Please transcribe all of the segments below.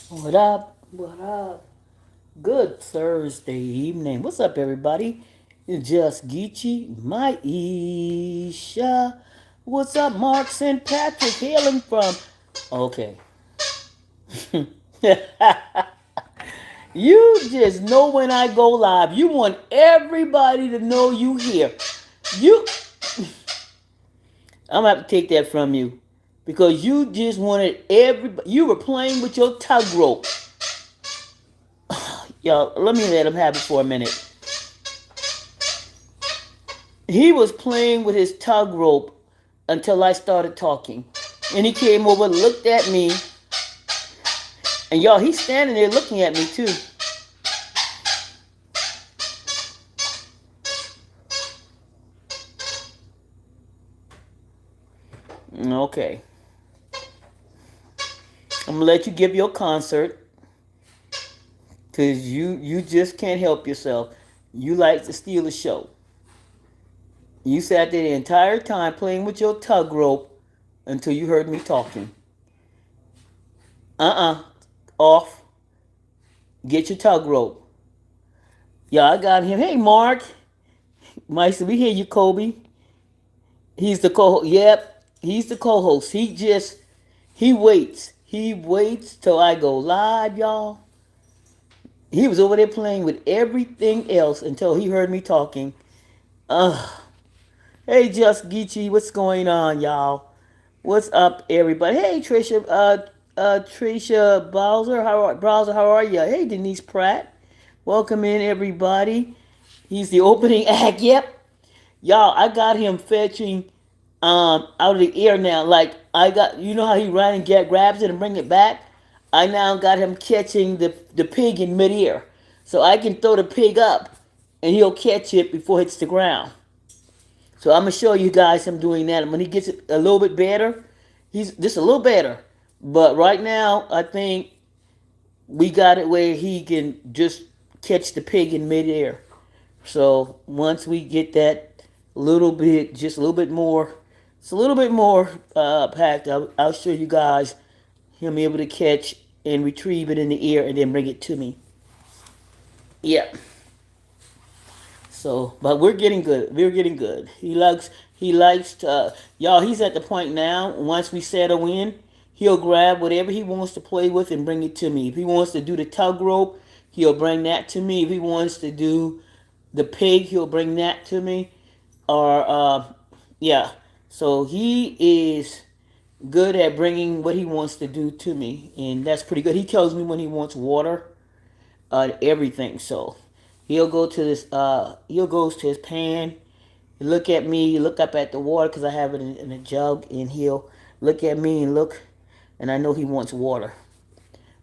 What up? What up? Good Thursday evening. What's up, everybody? It's just Geechee, my Isha. What's up, Mark St. Patrick, hailing from? Okay. You just know when I go live. You want everybody to know you here. You, I'm gonna have to take that from you because you just wanted everybody. You were playing with your tug rope. Yo, let me let him have it for a minute. He was playing with his tug rope until I started talking. And he came over, looked at me, and y'all, he's standing there looking at me too. Okay. I'm gonna let you give your concert. Cause you just can't help yourself. You like to steal the show. You sat there the entire time playing with your tug rope until you heard me talking. Uh-uh. Off. Get your tug rope. Yeah, I got him. Hey, Mark. Meister, we hear you, Kobe. He's the co. Yep, he's the co-host. He waits. He waits till I go live, y'all. He was over there playing with everything else until he heard me talking. Uh, hey, Just Geechee, what's going on, y'all? What's up, everybody? Hey, Trisha. Trisha Browser, how are you? Hey, Denise Pratt. Welcome in, everybody. He's the opening act. Yep, y'all, I got him fetching out of the air now. Like I got, you know how he ran and grabs it and bring it back. I now got him catching the pig in midair, so I can throw the pig up, and he'll catch it before it hits the ground. So I'm gonna show you guys him doing that. And when he gets it a little bit better, he's just a little better. But right now, I think we got it where he can just catch the pig in midair. So once we get that little bit, just a little bit more, it's a little bit more packed. I'll show you guys him be able to catch and retrieve it in the air and then bring it to me. Yeah. So, but we're getting good. We're getting good. He likes to, y'all, he's at the point now, once we settle in, he'll grab whatever he wants to play with and bring it to me. If he wants to do the tug rope, he'll bring that to me. If he wants to do the pig, he'll bring that to me. Or, yeah. So he is good at bringing what he wants to do to me, and that's pretty good. He tells me when he wants water, everything. So he'll go to this. He'll goes to his pan. Look at me. Look up at the water because I have it in a jug, and he'll look at me and look, and I know he wants water.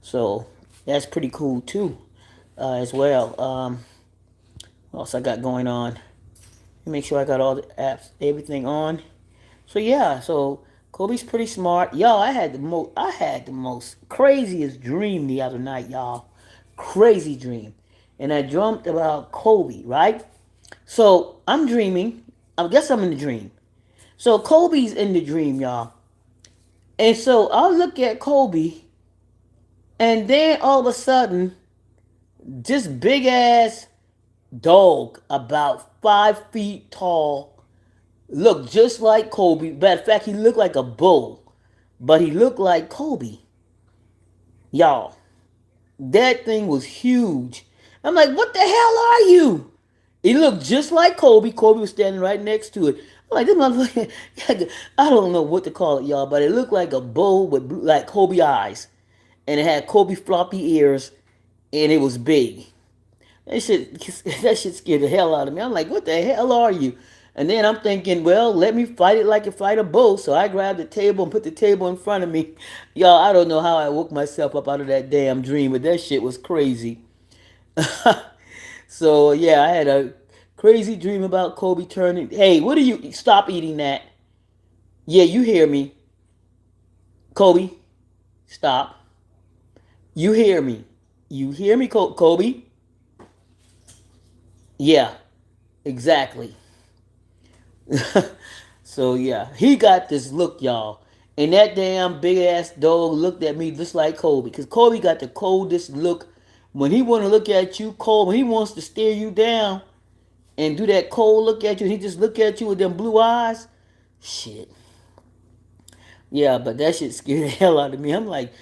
So that's pretty cool too, as well. What else I got going on? Make sure I got all the apps, everything on. So yeah, so Kobe's pretty smart. Y'all, I had the most craziest dream the other night, y'all. Crazy dream. And I dreamt about Kobe, right? So I'm dreaming. I guess I'm in the dream. So Kobe's in the dream, y'all. And so I look at Kobe, and then all of a sudden, this big ass dog, about 5 feet tall, looked just like Kobe. Matter of fact, he looked like a bull, but he looked like Kobe. Y'all, that thing was huge. I'm like, what the hell are you? He looked just like Kobe. Kobe was standing right next to it. I'm like, this motherfucker, I don't know what to call it, y'all, but it looked like a bull with like Kobe eyes. And it had Kobe floppy ears, and it was big. That shit, that shit scared the hell out of me. I'm like, what the hell are you? And then I'm thinking, well, let me fight it like you fight a bull. So I grabbed the table and put the table in front of me. Y'all, I don't know how I woke myself up out of that damn dream, but that shit was crazy. So yeah, I had a crazy dream about Kobe turning. Hey, what are you? Stop eating that. Yeah, you hear me, Kobe. Stop. You hear me. You hear me, Kobe. Yeah, exactly. So yeah, he got this look, y'all. And that damn big ass dog looked at me just like Kobe. Because Kobe got the coldest look. When he want to look at you cold, when he wants to stare you down and do that cold look at you, he just look at you with them blue eyes. Shit. Yeah, but that shit scared the hell out of me. I'm like,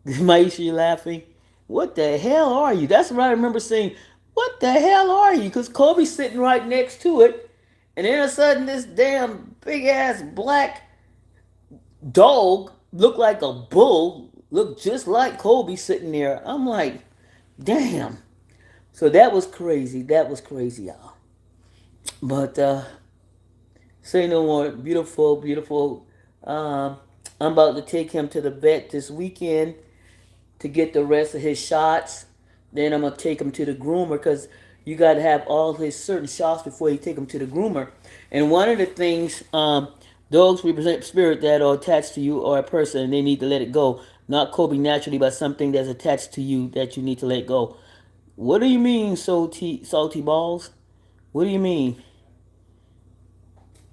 Maisha, you laughing? What the hell are you? That's what I remember saying. What the hell are you? Because Kobe's sitting right next to it. And then all of a sudden, this damn big ass black dog looked like a bull, looked just like Kobe sitting there. I'm like, damn. So that was crazy. That was crazy, y'all. But say no more. Beautiful, beautiful. Um, I'm about to take him to the vet this weekend to get the rest of his shots. Then I'm gonna take him to the groomer because you gotta have all his certain shots before you take him to the groomer. And one of the things, dogs represent spirit that are attached to you or a person, and they need to let it go. Not Kobe naturally, but something that's attached to you that you need to let go. What do you mean, salty balls? What do you mean?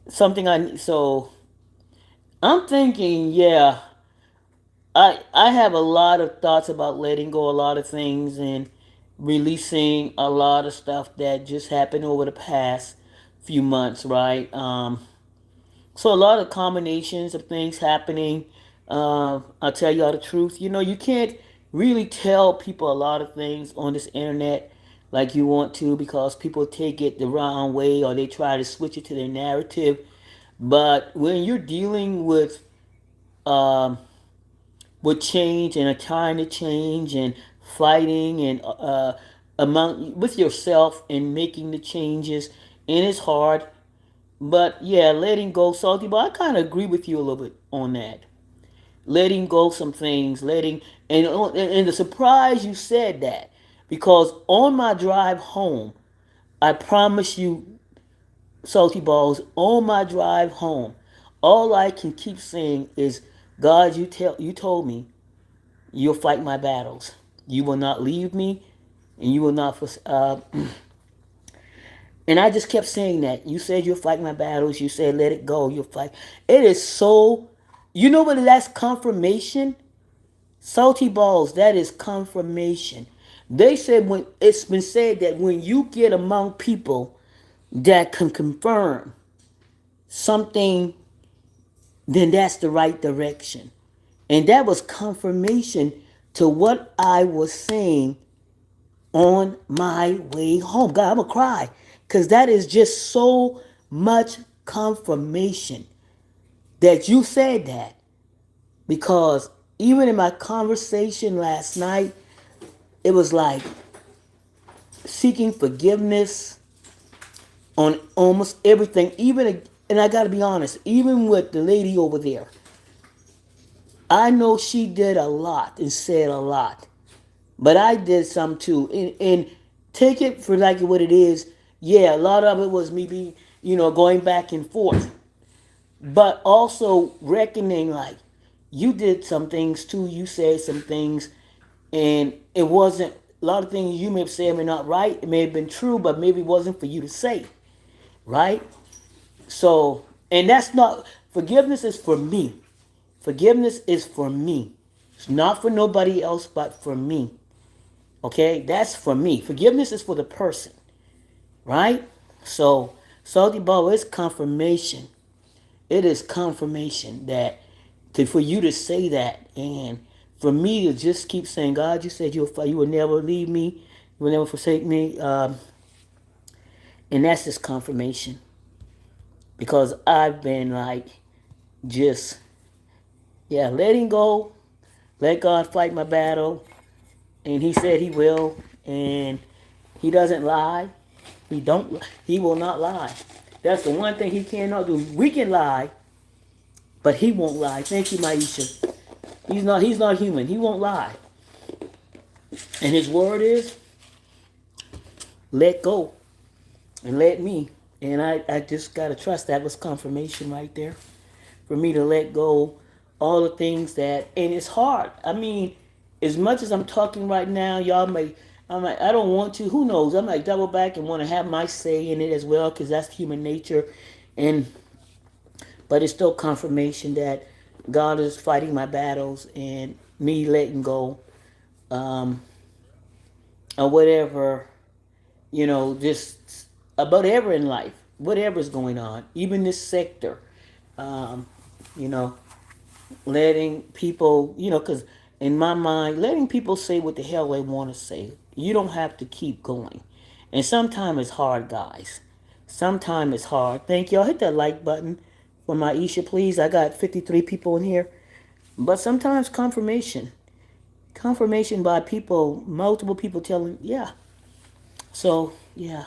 Something I so I'm thinking, yeah, I have a lot of thoughts about letting go a lot of things and releasing a lot of stuff that just happened over the past few months, right? So a lot of combinations of things happening. I'll tell y'all the truth. You know, you can't really tell people a lot of things on this internet like you want to because people take it the wrong way or they try to switch it to their narrative. But when you're dealing um, with change and a time to change and fighting and among with yourself and making the changes, and it's hard. But yeah, letting go, salty. But I kind of agree with you a little bit on that. Letting go some things, and the surprise you said that because on my drive home, I promise you, salty balls, on my drive home, all I can keep saying is, God, you told me you'll fight my battles. You will not leave me, and you will not. And I just kept saying that. You said you'll fight my battles. You said let it go. You'll fight. It is so. You know what? That's confirmation. Salty balls. That is confirmation. They said when it's been said that when you get among people that can confirm something, then that's the right direction. And that was confirmation to what I was saying on my way home. God, I'm going to cry because that is just so much confirmation that you said that. Because even in my conversation last night, it was like seeking forgiveness on almost everything. Even, and I got to be honest, even with the lady over there, I know she did a lot and said a lot, but I did some too. And take it for like what it is. Yeah, a lot of it was me being, going back and forth, but also reckoning like you did some things too. You said some things, and it wasn't a lot of things you may have said were not right. It may have been true, but maybe it wasn't for you to say, right? So, and that's not forgiveness is for me. Forgiveness is for me. It's not for nobody else, but for me. Okay, that's for me. Forgiveness is for the person, right? So, salty ball is confirmation. It is confirmation that for you to say that, and for me to just keep saying, God, you said you will never leave me, you will never forsake me, and that's just confirmation because I've been like just letting go, let God fight my battle, and He said He will, and He doesn't lie. He will not lie. That's the one thing He cannot do. We can lie, but He won't lie. Thank you, Maisha. He's not human. He won't lie. And His word is let go and let me. And I just gotta trust that was confirmation right there. For me to let go all the things that, and it's hard. I mean, as much as I'm talking right now, I don't want to, who knows, I might double back and want to have my say in it as well, because that's human nature. And but it's still confirmation that God is fighting my battles, and me letting go, um, or whatever, just about whatever in life, whatever's going on, even this sector, um, you know, letting people, because in my mind, letting people say what the hell they want to say. You don't have to keep going. And sometimes it's hard, guys. Sometimes it's hard. Thank y'all. Hit that like button for my Isha, please. I got 53 people in here. But sometimes confirmation by people, multiple people telling, yeah. So, yeah.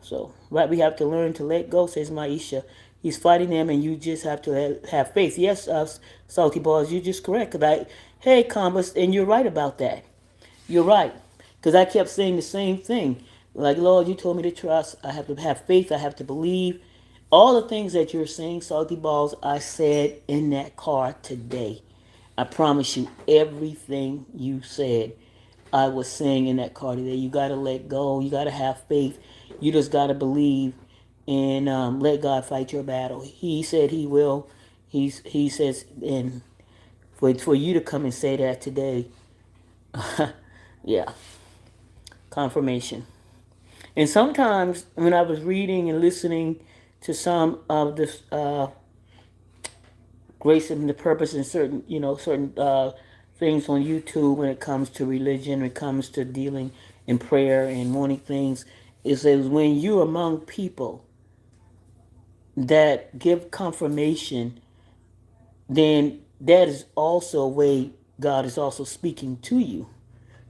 So, right, we have to learn to let go, says Maisha. He's fighting them, and you just have to have faith. Yes, Salty Balls, you're just correct. Hey, Combus, and you're right about that. You're right. Because I kept saying the same thing. Like, Lord, you told me to trust. I have to have faith. I have to believe. All the things that you're saying, Salty Balls, I said in that car today. I promise you, everything you said, I was saying in that car today. You got to let go. You got to have faith. You just got to believe and let God fight your battle. He said He will. He says, and for you to come and say that today, yeah, confirmation. And sometimes when I was reading and listening to some of this grace and the purpose and certain things on YouTube when it comes to religion, when it comes to dealing in prayer and wanting things, it says when you're among people that give confirmation, then that is also a way God is also speaking to you.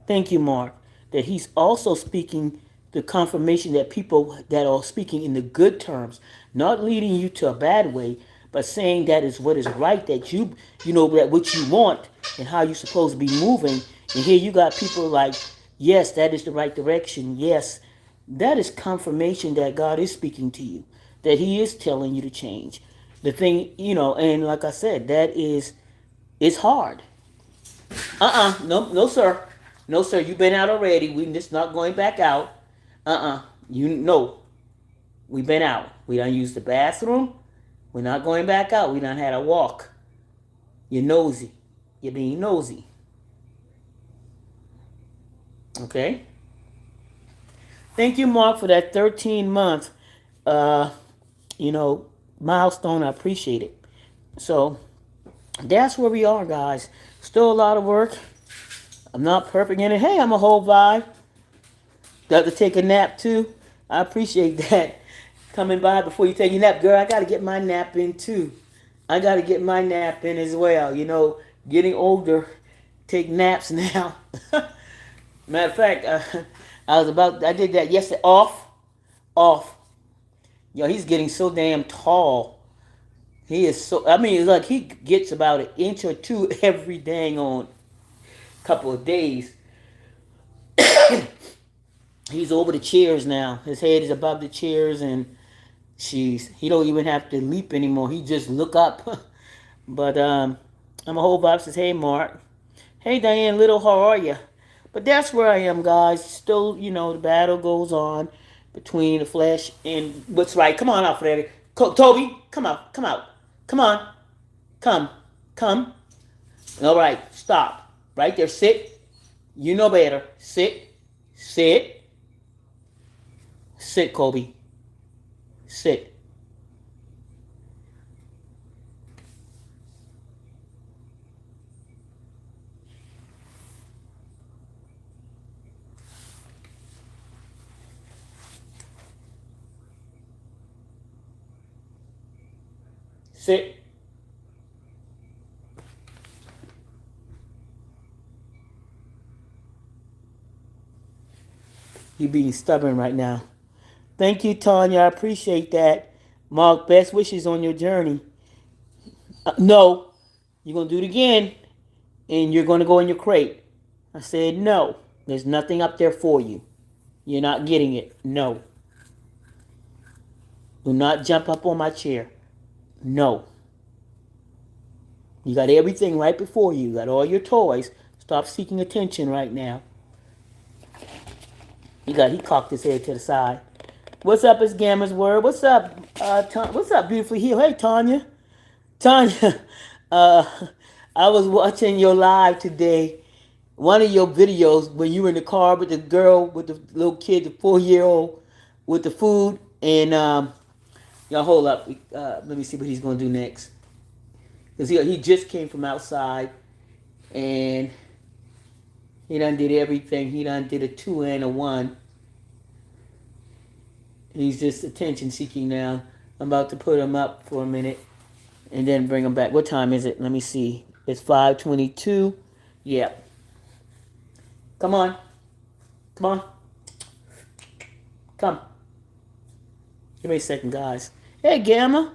Thank you, Mark. That He's also speaking the confirmation that people that are speaking in the good terms, not leading you to a bad way, but saying that is what is right, that you know that what you want and how you're supposed to be moving. And here you got people like, yes, that is the right direction. Yes, that is confirmation that God is speaking to you, that He is telling you to change. The thing, and like I said, it's hard. No, no, sir. No, sir. You've been out already. We just not going back out. You know, we've been out. We done used the bathroom. We're not going back out. We done had a walk. You're nosy. You're being nosy. Okay? Thank you, Mark, for that 13-month, uh, milestone. I appreciate it. So, that's where we are, guys. Still a lot of work. I'm not perfect in it. Hey, I'm a whole vibe. Got to take a nap too. I appreciate that. Coming by before you take your nap, girl. I got to get my nap in too. I got to get my nap in as well. You know, getting older, take naps now. Matter of fact, I did that yesterday. Off. Yo, he's getting so damn tall. He is so, I mean, look, he gets about an inch or two every dang on couple of days. He's over the chairs now. His head is above the chairs, and he don't even have to leap anymore. He just look up. But I'm a whole vibe says, hey Mark. Hey Diane Little, how are you? But that's where I am, guys. Still, you know, the battle goes on between the flesh and what's right. Come on out, Freddy. Toby, come out, come out. Come on. Come. Come. All right, stop. Right there, sit. You know better. Sit. Sit. Sit, Kobe. Sit. Sit. You being stubborn right now. Thank you, Tanya. I appreciate that. Mark, best wishes on your journey. No, you're going to do it again, and you're going to go in your crate. I said, no. There's nothing up there for you. You're not getting it. No. Do not jump up on my chair. No. You got everything right before you. You got all your toys. Stop seeking attention right now. He cocked his head to the side. What's up, is Gamma's word? What's up, what's up, beautifully healed? Hey, Tanya. Tanya, uh, I was watching your live today. One of your videos when you were in the car with the girl, with the little kid, the 4-year-old, with the food. And, y'all hold up. Let me see what he's going to do next. Because he just came from outside. And he done did everything. He done did a 2 and a 1. He's just attention seeking now. I'm about to put him up for a minute and then bring him back. What time is it? Let me see. It's 5:22. Yep. Come on. Come on. Come. Give me a second, guys. Hey, Gamma.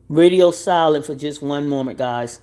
Radio silent for just one moment, guys.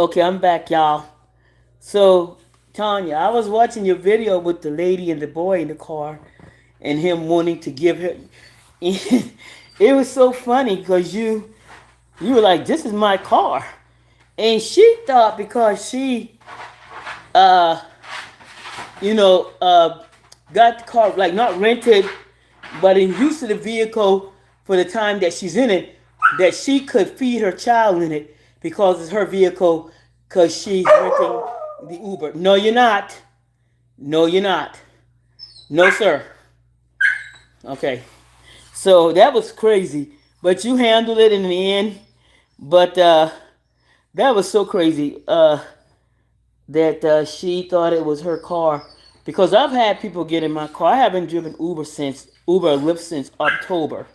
Okay, I'm back, y'all. So, Tanya, I was watching your video with the lady and the boy in the car and him wanting to give her. It was so funny because you were like, this is my car. And she thought because uh, you know, got the car, like not rented, but in use of the vehicle for the time that she's in it, that she could feed her child in it because it's her vehicle, because she's renting the Uber. No, you're not. No, you're not. No, sir. Okay. So that was crazy. But you handled it in the end. But that was so crazy that she thought it was her car. Because I've had people get in my car. I haven't driven Uber or Lyft since October.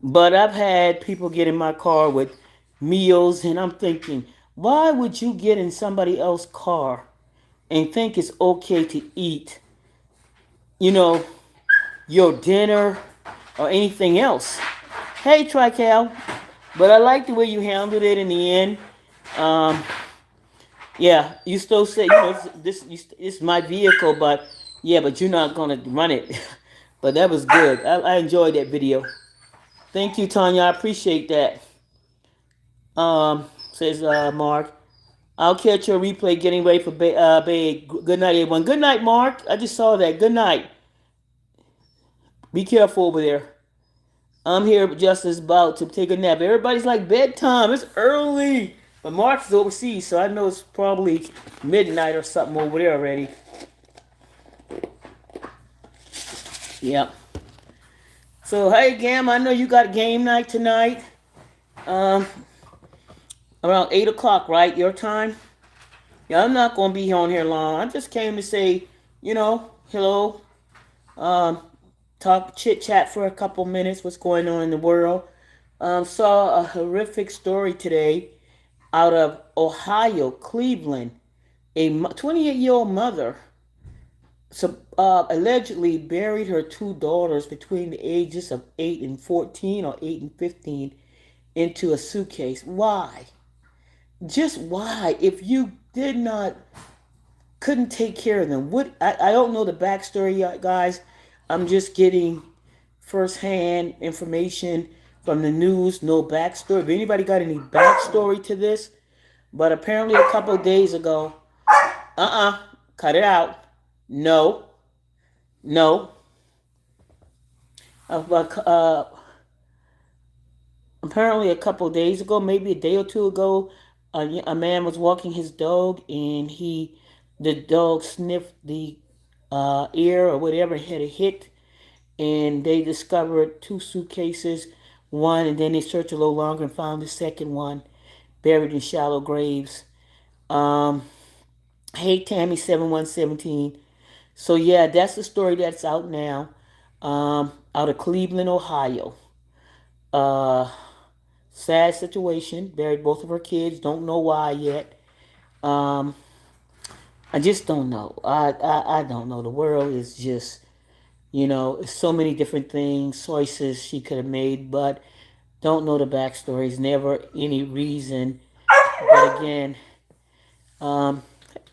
But I've had people get in my car with meals, and I'm thinking, why would you get in somebody else's car and think it's okay to eat, you know, your dinner or anything else? Hey, Trical. But I like the way you handled it in the end. Um, yeah, you still say, it's my vehicle, but yeah, but you're not gonna run it. But that was good. I enjoyed that video. Thank you, Tanya. I appreciate that. Says Mark. I'll catch your replay getting ready for bed. Good night, everyone. Good night, Mark. I just saw that. Good night. Be careful over there. I'm here just as about to take a nap. Everybody's like bedtime. It's early. But Mark's overseas, so I know it's probably midnight or something over there already. Yep. So hey Gam, I know you got game night tonight. Um, around 8 o'clock, right? Your time? Yeah, I'm not gonna be on here long. I just came to say, hello. Um, talk chit chat for a couple minutes. What's going on in the world? Saw a horrific story today out of Ohio, Cleveland. A 28-year-old mother allegedly buried her two daughters between the ages of 8 and 14 or 8 and 15 into a suitcase. Why? Just why? If you did not, couldn't take care of them. I don't know the backstory yet, guys. I'm just getting firsthand information from the news, no backstory. If anybody got any backstory to this, but apparently a couple of days ago, cut it out. No, no. Uh, Apparently a couple of days ago, maybe a day or two ago, a man was walking his dog, and the dog sniffed the ear or whatever, had a hit, and they discovered two suitcases, one, and then they searched a little longer and found the second one buried in shallow graves. Um, hey, Tammy 7117. So yeah, that's the story that's out now, out of Cleveland, Ohio. Uh, Sad situation. Buried both of her kids. Don't know why yet. Um, I just don't know. I don't know. The world is just, so many different things, choices she could have made, but don't know the backstories. Never any reason. But again, um,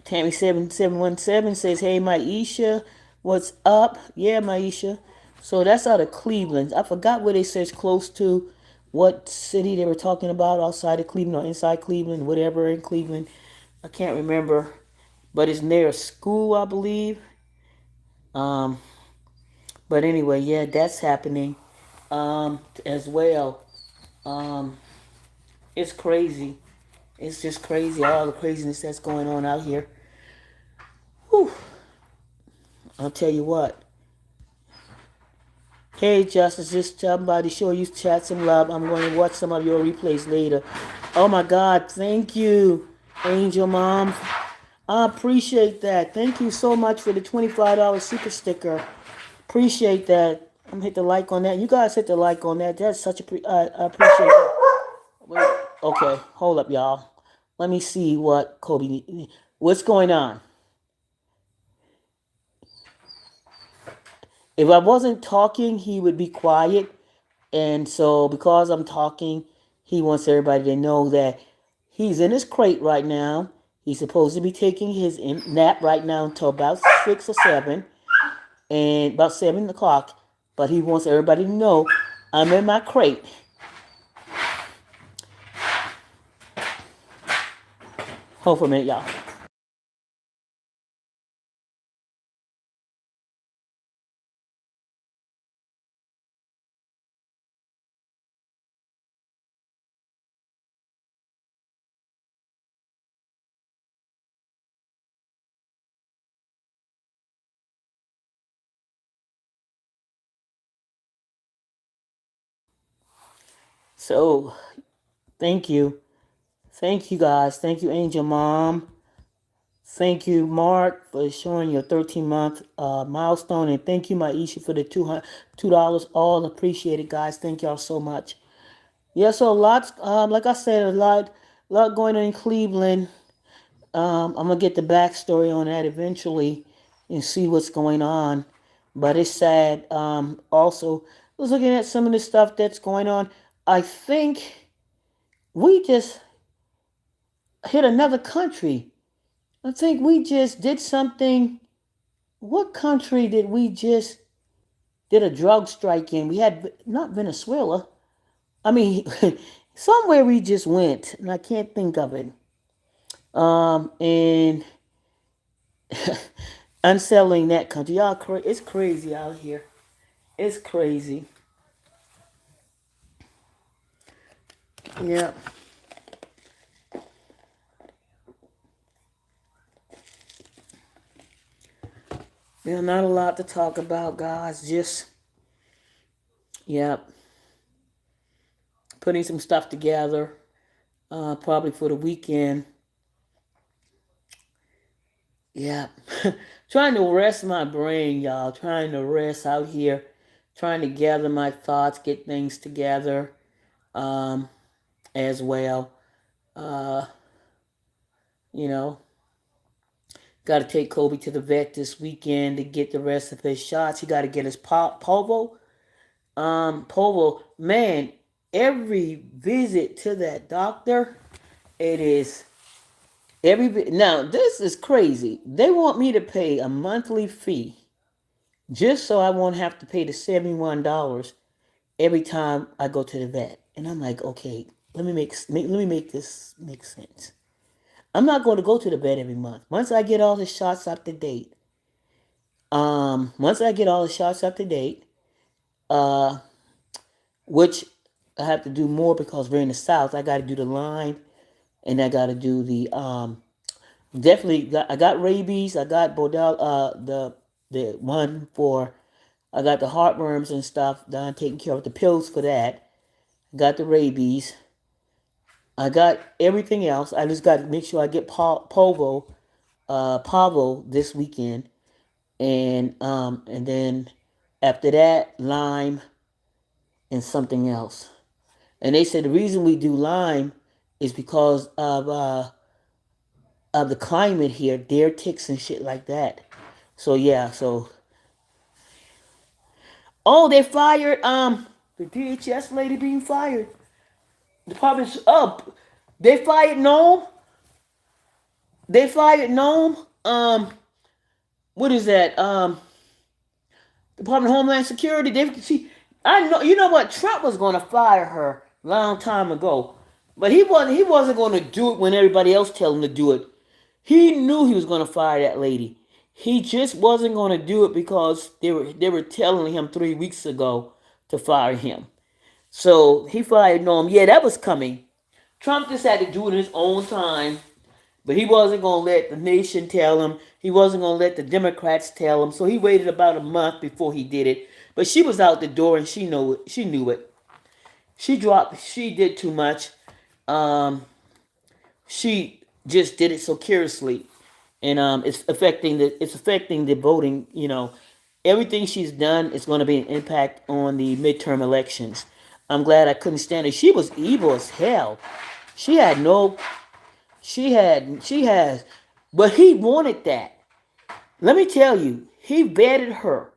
Tammy7717 says, "Hey, Maisha, what's up?" Yeah, Maisha. So that's out of Cleveland. I forgot where they says close to, what city they were talking about, outside of Cleveland or inside Cleveland, whatever in Cleveland. I can't remember, but it's near a school, I believe. Um, but anyway, yeah, that's happening as well. Um, it's crazy. It's just crazy, all the craziness that's going on out here. Whew. I'll tell you what. Hey, Justice, just somebody show you chat some love. I'm going to watch some of your replays later. Oh my God, thank you, Angel Mom. I appreciate that. Thank you so much for the $25 super sticker. Appreciate that. I'm gonna hit the like on that. You guys hit the like on that. That's such I appreciate that. Wait, okay, hold up, y'all. Let me see what Kobe. What's going on? If I wasn't talking, he would be quiet. And so, because I'm talking, he wants everybody to know that he's in his crate right now. He's supposed to be taking his nap right now until about 6 or 7, and about 7 o'clock. But he wants everybody to know I'm in my crate. Hold for a minute, y'all. So thank you. Thank you guys. Thank you, Angel Mom. Thank you, Mark, for showing your 13-month milestone. And thank you, Maisha, for the $2. All appreciated, guys. Thank y'all so much. Yeah, so lots, like I said, a lot going on in Cleveland. I'm gonna get the backstory on that eventually and see what's going on. But it's sad. Also, I was looking at some of the stuff that's going on. I think we just hit another country. I think we just did something. What country did we just did a drug strike in? We had not Venezuela. I mean, somewhere we just went, and I can't think of it. And unsettling that country, y'all. It's crazy out here. It's crazy. Yeah. Yeah, not a lot to talk about, guys. Just, yeah, putting some stuff together, probably for the weekend. Yeah. Trying to rest my brain, y'all. Trying to rest out here. Trying to gather my thoughts, get things together, um, as well. Uh, you know, got to take Kobe to the vet this weekend to get the rest of his shots. He got to get his polvo. Polvo, man, every visit to that doctor, it is now this is crazy. They want me to pay a monthly fee just so I won't have to pay the $71 every time I go to the vet. And I'm like, okay, let me make this make sense. I'm not going to go to the vet every month. Once I get all the shots up to date, once I get all the shots up to date, uh, which I have to do more because we're in the South. I got to do the line, and I got to do the definitely. I got rabies. I got Bodel. The one for I got the heartworms and stuff. Done taking care of the pills for that. I got the rabies. I got everything else. I just got to make sure I get Pavo this weekend, and then after that Lyme and something else. And they said the reason we do Lyme is because of the climate here, deer ticks and shit like that. So yeah, so oh, they fired the DHS lady being fired. The department's up. They fired Nome. They fired Nome. What is that? Department of Homeland Security. I know. You know what? Trump was going to fire her a long time ago, but he wasn't. He wasn't going to do it when everybody else told him to do it. He knew he was going to fire that lady. He just wasn't going to do it because they were telling him 3 weeks ago to fire him. So he fired Norm. Yeah, that was coming. Trump just had to do it in his own time. But he wasn't going to let the nation tell him. He wasn't going to let the Democrats tell him. So he waited about a month before he did it. But she was out the door and she knew it. She knew it. She did too much. Um, she just did it so carelessly. And it's affecting the voting, Everything she's done is going to be an impact on the midterm elections. I'm glad I couldn't stand it. She was evil as hell. She had no she has, but he wanted that. Let me tell you, he vetted her.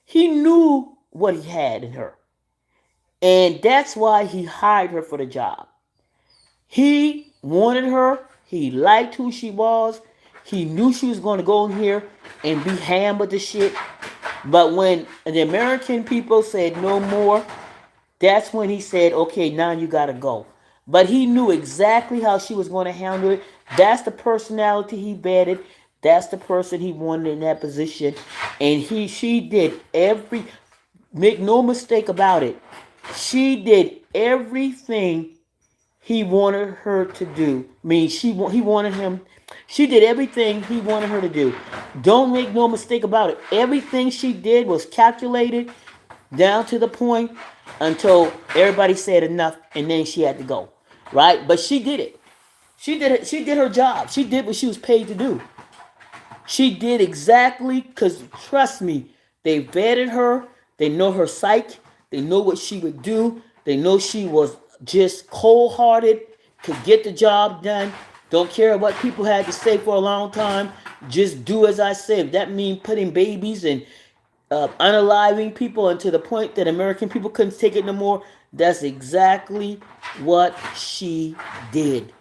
He knew what he had in her. And that's why he hired her for the job. He wanted her. He liked who she was. He knew she was going to go in here and be ham with the shit. But when the American people said no more, that's when he said, okay, now you got to go. But he knew exactly how she was going to handle it. That's the personality he vetted. That's the person he wanted in that position. And she did make no mistake about it. She did everything he wanted her to do. I mean, he wanted him. She did everything he wanted her to do. Don't make no mistake about it. Everything she did was calculated down to the point. until everybody said enough, and then she had to go, right? But she did it. She did it. She did her job. She did what she was paid to do. She did exactly, because trust me, they vetted her. They know her psyche. They know what she would do. They know she was just cold-hearted, could get the job done. Don't care what people had to say for a long time. Just do as I say. If that means putting babies and unaliving people, and to the point that American people couldn't take it no more, that's exactly what she did.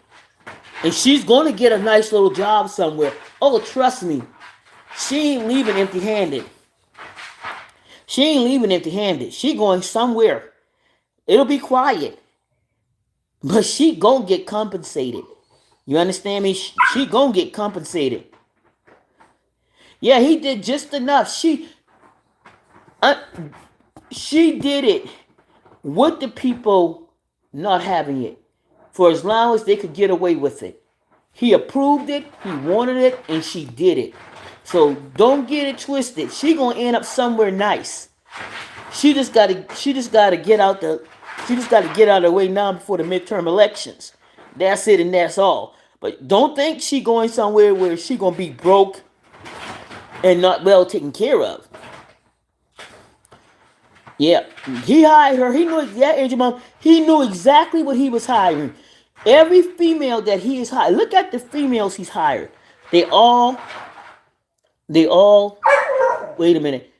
And she's going to get a nice little job somewhere. Oh, trust me. She ain't leaving empty-handed. She ain't leaving empty-handed. She going somewhere. It'll be quiet. But she gonna get compensated. You understand me? She gonna get compensated. Yeah, he did just enough. Uh, she did it with the people not having it, for as long as they could get away with it. He approved it, he wanted it, and she did it. So don't get it twisted. She gonna end up somewhere nice. She just gotta get out of the way now before the midterm elections. That's it, and that's all. But don't think she going somewhere where she gonna be broke and not well taken care of. Yeah, he hired her. He knew, yeah, Angel Mom. He knew exactly what he was hiring. Every female that he is hired. Look at the females he's hired. They all. Wait a minute.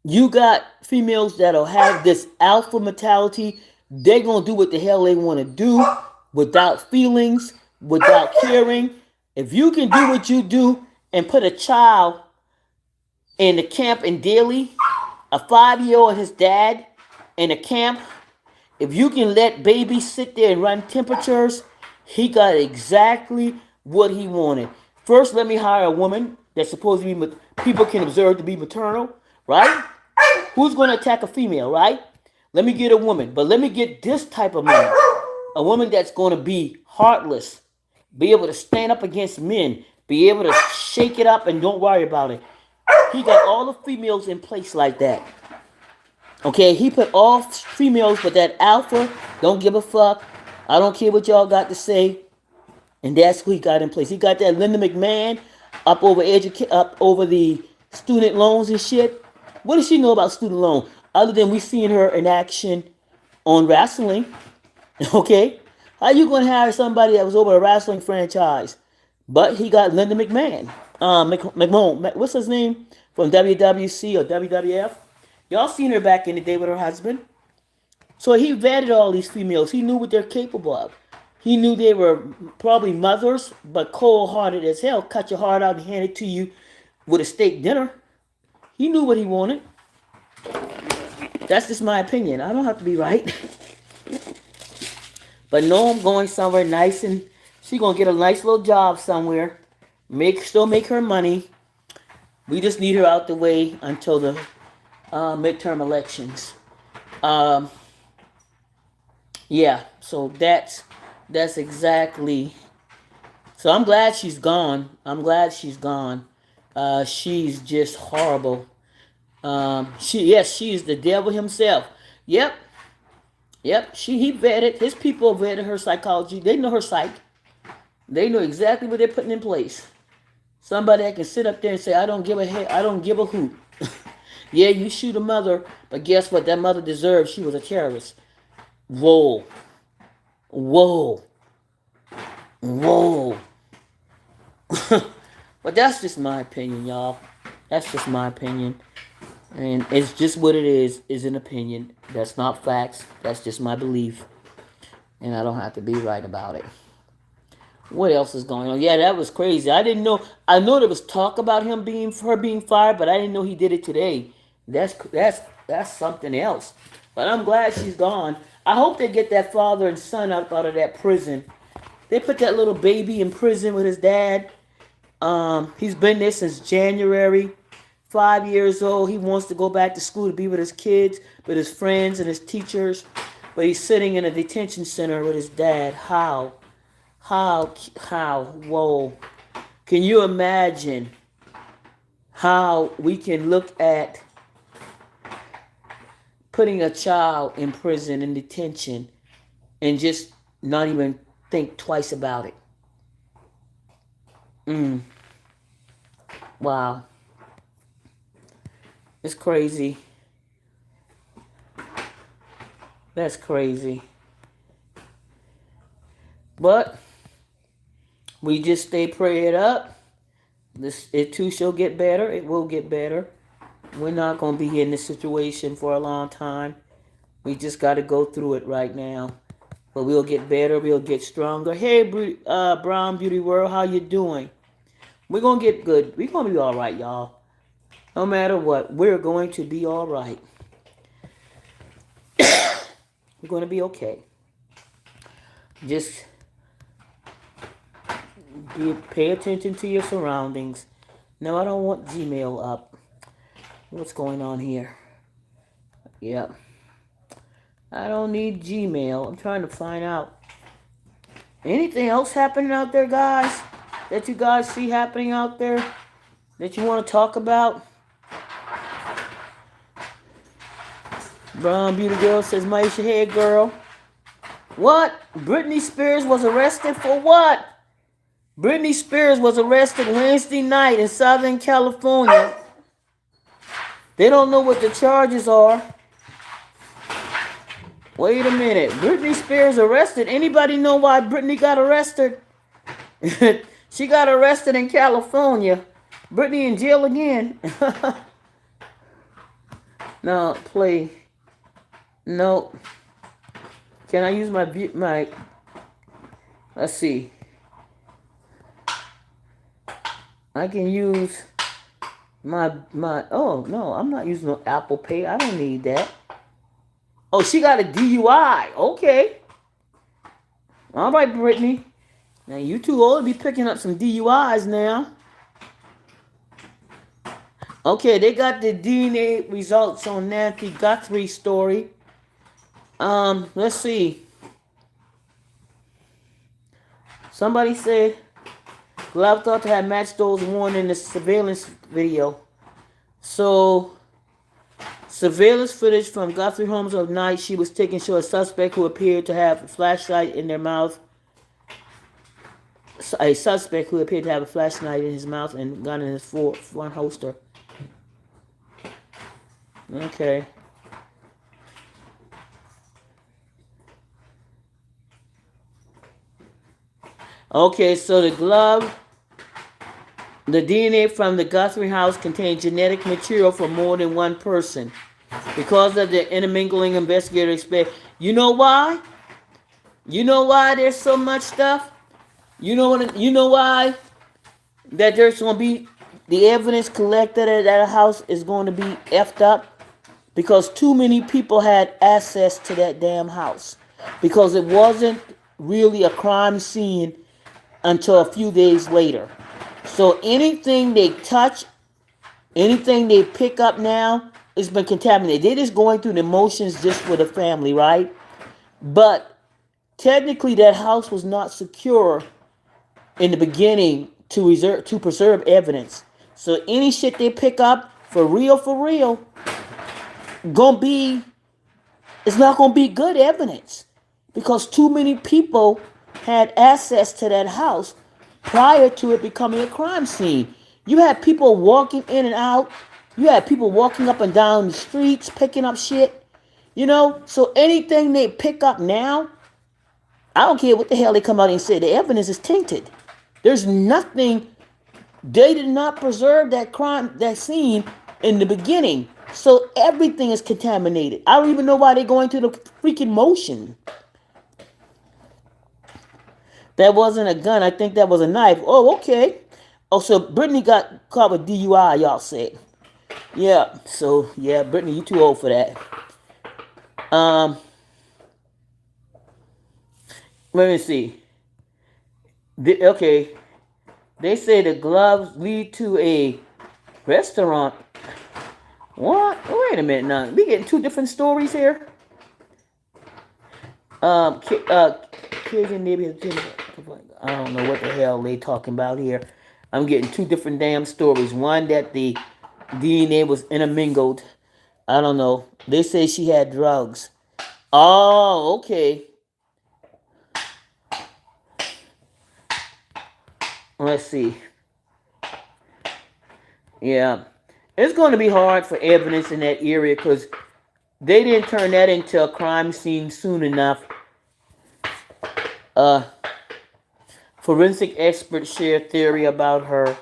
You got females that'll have this alpha mentality. They're gonna do what the hell they want to do, without feelings, without caring. If you can do what you do and put a child in the camp in Delhi, a 5-year-old and his dad in a camp, if you can let babies sit there and run temperatures, he got exactly what he wanted. First, let me hire a woman that's supposed to be, people can observe to be maternal, right? Who's going to attack a female, right? Let me get a woman, but let me get this type of man. A woman that's going to be heartless, be able to stand up against men, be able to shake it up and don't worry about it. He got all the females in place like that. Okay, he put all females with that alpha, don't give a fuck, I don't care what y'all got to say, and that's who he got in place. He got that Linda McMahon up over the student loans and shit. What does she know about student loan? Other than we seen her in action on wrestling. Okay? How you gonna hire somebody that was over a wrestling franchise? But he got Linda McMahon. McMahon, what's his name? From WWC or WWF. Y'all seen her back in the day with her husband. So he vetted all these females. He knew what they're capable of. He knew they were probably mothers, but cold-hearted as hell. Cut your heart out and hand it to you with a steak dinner. He knew what he wanted. That's just my opinion. I don't have to be right. But no, I'm going somewhere nice, and she's going to get a nice little job somewhere. Still make her money. We just need her out the way until the midterm elections. Yeah, so that's exactly. So I'm glad she's gone. She's just horrible. She is the devil himself. Yep. He vetted, his people vetted her psychology. They know her psyche. They know exactly what they're putting in place. Somebody that can sit up there and say, I don't give a heck, I don't give a hoot. Yeah, you shoot a mother, but guess what? That mother deserved. She was a terrorist. Whoa. But that's just my opinion, y'all. That's just my opinion. And it's just what it is an opinion. That's not facts. That's just my belief. And I don't have to be right about it. What else is going on? Yeah, that was crazy. I didn't know. I know there was talk about her being fired, but I didn't know he did it today. That's something else. But I'm glad she's gone. I hope they get that father and son out of that prison. They put that little baby in prison with his dad. He's been there since January. 5 years old. He wants to go back to school to be with his kids, with his friends and his teachers. But he's sitting in a detention center with his dad. How? Whoa. Can you imagine how we can look at putting a child in prison, in detention, and just not even think twice about it. Mm, wow. It's crazy. That's crazy. But we just stay prayed up. It too shall get better. It will get better. We're not going to be in this situation for a long time. We just got to go through it right now. But we'll get better. We'll get stronger. Hey, Brown Beauty World, how you doing? We're going to get good. We're going to be all right, y'all. No matter what, we're going to be all right. We're going to be okay. Just pay attention to your surroundings. No, I don't want Gmail up. What's going on here? Yep. I don't need Gmail. I'm trying to find out. Anything else happening out there, guys? That you guys see happening out there? That you want to talk about? Brown Beauty Girl says, Maisha, hey girl. What? Britney Spears was arrested for what? Britney Spears was arrested Wednesday night in Southern California. They don't know what the charges are. Wait a minute. Britney Spears arrested. Anybody know why Britney got arrested? She got arrested in California. Britney in jail again. No, play. No. Can I use my let's see. I can use my oh no, I'm not using no Apple Pay. I don't need that. Oh, she got a DUI. Okay. All right, Britney. Now you too old to be picking up some DUIs now. Okay, they got the DNA results on Nancy Guthrie's story. Let's see. Somebody said Glove thought to have matched those worn in the surveillance video. So, surveillance footage from Guthrie Homes of night she was taken showed a suspect who appeared to have a flashlight in their mouth. A suspect who appeared to have a flashlight in his mouth and gun in his front holster. Okay. Okay, so the glove, the DNA from the Guthrie house contained genetic material for more than one person. Because of the intermingling, investigators expect. You know why? You know why there's so much stuff? You know why that there's going to be the evidence collected at that house is going to be effed up? Because too many people had access to that damn house. Because it wasn't really a crime scene until a few days later. So anything they touch, anything they pick up now, it's been contaminated. They're just going through the motions just for the family, right? But technically that house was not secure in the beginning to preserve evidence. So any shit they pick up, for real, it's not gonna be good evidence. Because too many people had access to that house prior to it becoming a crime scene. You had people walking in and out. You had people walking up and down the streets, picking up shit. You know? So anything they pick up now, I don't care what the hell they come out and say. The evidence is tainted. There's nothing. They did not preserve that scene in the beginning. So everything is contaminated. I don't even know why they're going through the freaking motion. That wasn't a gun. I think that was a knife. Oh, okay. Oh, so Britney got caught with DUI, y'all said. Yeah. So, yeah, Britney, you too old for that. Let me see. Okay. They say the gloves lead to a restaurant. What? Wait a minute now. We getting two different stories here. Cajun neighborhood. I don't know what the hell they talking about here. I'm getting two different damn stories. One that the DNA was intermingled I don't know. They say she had drugs. Oh, okay. Let's see. Yeah. It's going to be hard for evidence in that area because they didn't turn that into a crime scene soon enough. Uh, Forensic experts share theory about her.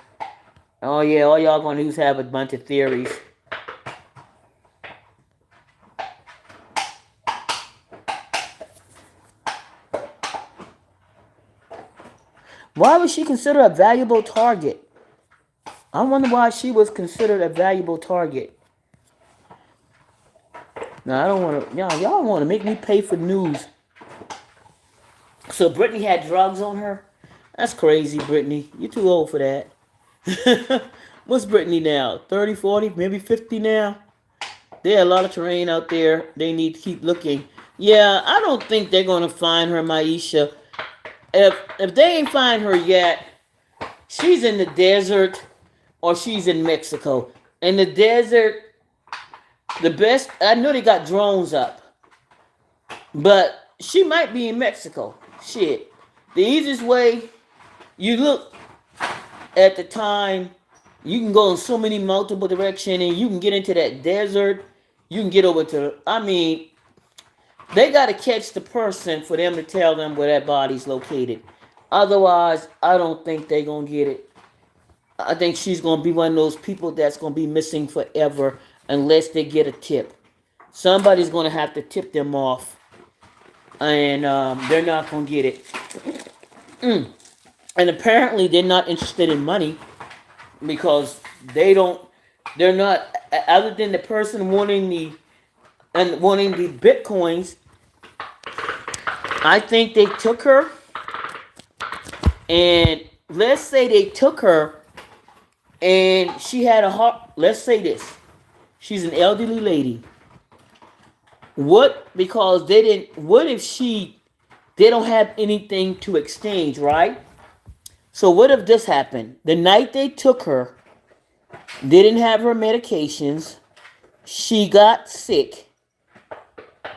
Oh yeah, all y'all gonna do is have a bunch of theories. Why was she considered a valuable target? I wonder why she was considered a valuable target. Now I don't want to. Y'all want to make me pay for news. So Britney had drugs on her. That's crazy, Britney. You're too old for that. What's Britney now? 30, 40, maybe 50 now? There are a lot of terrain out there. They need to keep looking. Yeah, I don't think they're gonna find her, Maisha. If they ain't find her yet, she's in the desert or she's in Mexico. In the desert, the best I know they got drones up, but she might be in Mexico. Shit. The easiest way you look at the time, you can go in so many multiple directions and you can get into that desert. You can get over to I mean, they gotta catch the person for them to tell them where that body's located. Otherwise, I don't think they're gonna get it. I think she's gonna be one of those people that's gonna be missing forever unless they get a tip. Somebody's gonna have to tip them off, and they're not gonna get it. And apparently, they're not interested in money because they don't. They're not. Other than the person wanting the bitcoins, I think they took her, and let's say they took her, and she had a heart. Let's say this: she's an elderly lady. What? Because they didn't. What if she? They don't have anything to exchange, right? So what if this happened? The night they took her, they didn't have her medications. She got sick,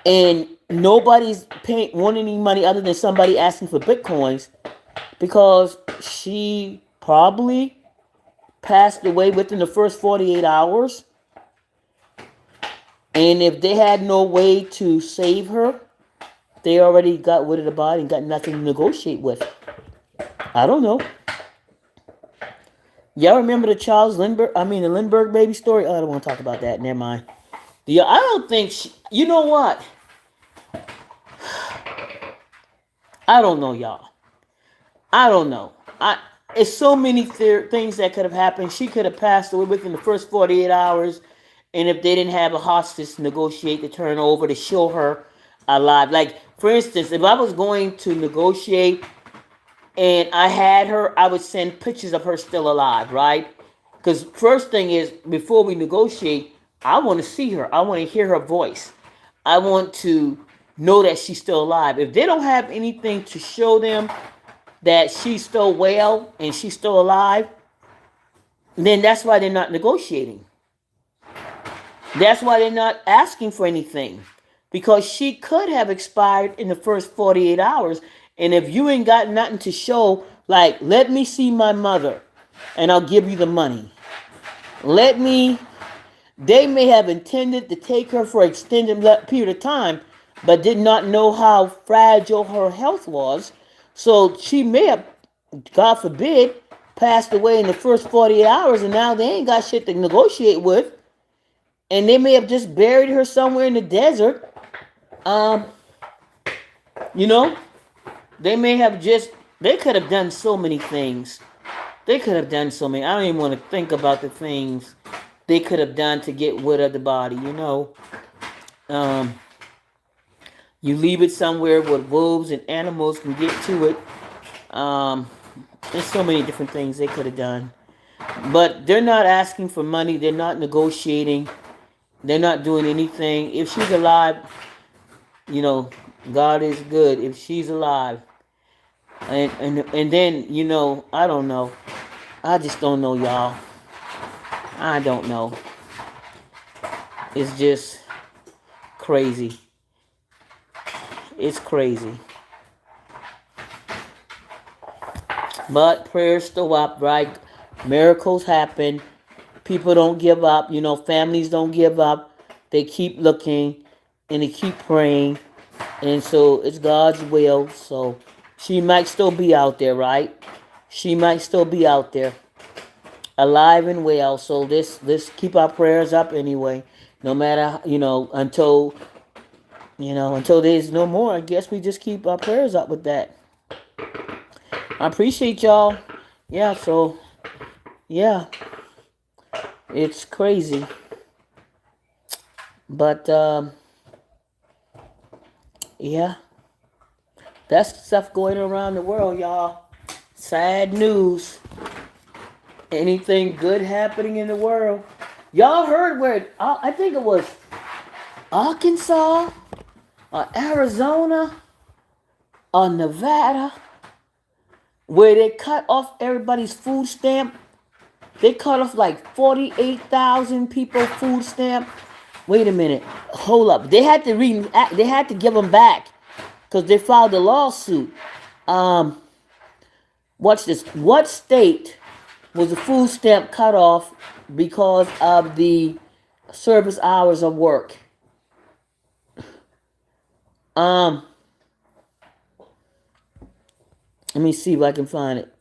and nobody's paying wanting any money other than somebody asking for bitcoins because she probably passed away within the first 48 hours. And if they had no way to save her, they already got rid of the body and got nothing to negotiate with. I don't know. Y'all remember the the Lindbergh baby story? Oh, I don't want to talk about that. Never mind. I don't think you know what? I don't know, y'all. I don't know. It's so many things that could have happened. She could have passed away within the first 48 hours. And if they didn't have a hostage to negotiate to turn over to show her alive. Like, for instance, if I was going to negotiate and I had her, I would send pictures of her still alive, right? Because first thing is, before we negotiate, I want to see her. I want to hear her voice. I want to know that she's still alive. If they don't have anything to show them that she's still well and she's still alive, then that's why they're not negotiating. That's why they're not asking for anything. Because she could have expired in the first 48 hours. And if you ain't got nothing to show, like, let me see my mother and I'll give you the money. They may have intended to take her for an extended period of time, but did not know how fragile her health was. So she may have, God forbid, passed away in the first 48 hours and now they ain't got shit to negotiate with. And they may have just buried her somewhere in the desert. You know, they could have done so many things. They could have done so many. I don't even want to think about the things they could have done to get rid of the body, you know. You leave it somewhere where wolves and animals can get to it. There's so many different things they could have done. But they're not asking for money. They're not negotiating. They're not doing anything. If she's alive, you know, God is good. If she's alive. And then, you know, I don't know. I just don't know, y'all. I don't know. It's just crazy. It's crazy. But prayers still up, right? Miracles happen. People don't give up. Families don't give up. They keep looking and they keep praying. And so it's God's will. So she might still be out there, right? She might still be out there, alive and well. So let's keep our prayers up anyway. No matter, until there's no more. I guess we just keep our prayers up with that. I appreciate y'all. Yeah, so yeah, it's crazy. But yeah, that's stuff going around the world, y'all. Sad news. Anything good happening in the world? Y'all heard where I think it was Arkansas or Arizona or Nevada, where they cut off everybody's food stamp. They cut off like 48,000 people food stamp. Wait a minute. Hold up. They had to give them back because they filed a lawsuit. Watch this. What state was the food stamp cut off because of the service hours of work? Let me see if I can find it.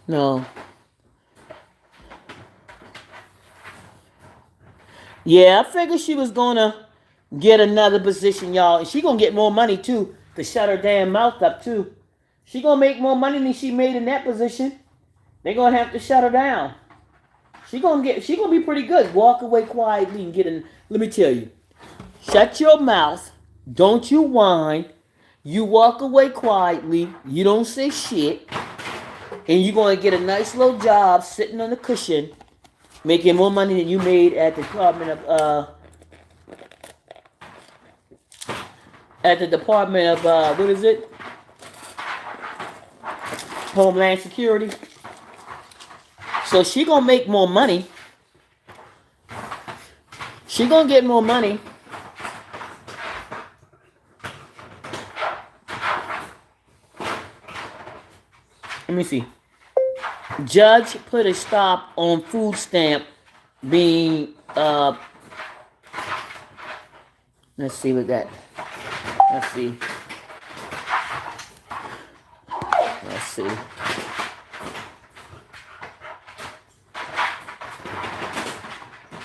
No. Yeah, I figured she was gonna get another position, y'all. And she gonna get more money too to shut her damn mouth up too. She gonna make more money than she made in that position. They gonna have to shut her down. She gonna be pretty good. Walk away quietly and get in. Let me tell you. Shut your mouth. Don't you whine. You walk away quietly. You don't say shit. And you're gonna get a nice little job sitting on the cushion, making more money than you made at the Department of what is it? Homeland Security. So she gonna make more money. She gonna get more money. Let me see. Judge put a stop on food stamp being let's see what that. Let's see. Let's see.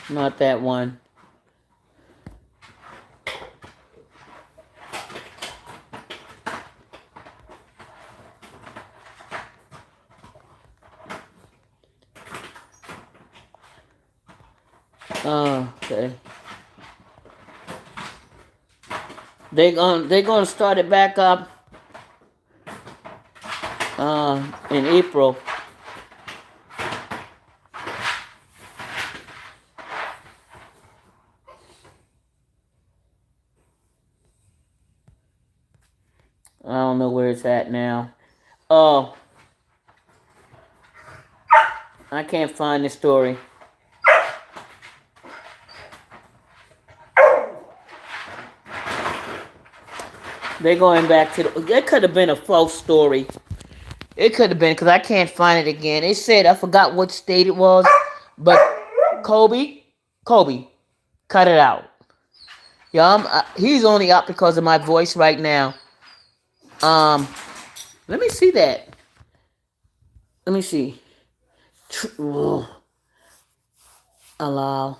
Not that one. Okay. They're gonna start it back up in April. I don't know where it's at now. Oh, I can't find the story. They're going back to it could have been a false story. It could have been because I can't find it again. It said, I forgot what state it was, but Kobe, cut it out. Yeah, he's only up because of my voice right now. Let me see that. Let me see. Allow.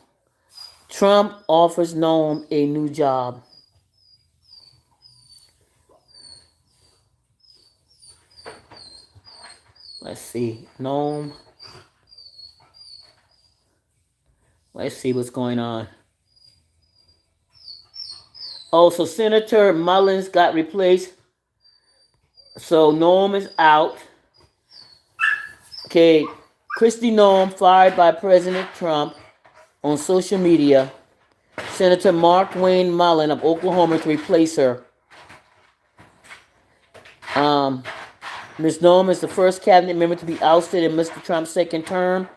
Trump offers Noam a new job. Let's see. Noam. Let's see what's going on. Oh, so Senator Mullins got replaced. So Noam is out. Okay. Kristi Noem fired by President Trump on social media. Senator Mark Wayne Mullen of Oklahoma to replace her. Let Ms. Norm is the first cabinet member to be ousted in Mr. Trump's second term.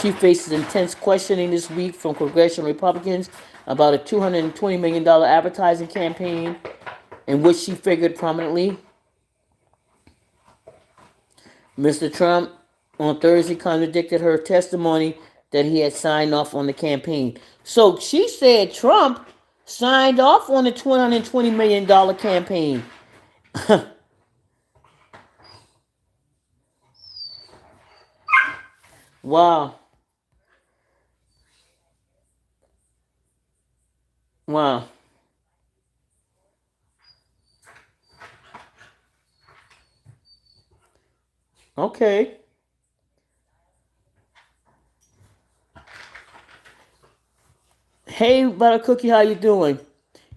She faces intense questioning this week from congressional Republicans about a $220 million advertising campaign in which she figured prominently. Mr. Trump on Thursday contradicted her testimony that he had signed off on the campaign. So she said Trump signed off on the $220 million campaign. Wow. Wow. Okay. Hey, Butter Cookie, how you doing?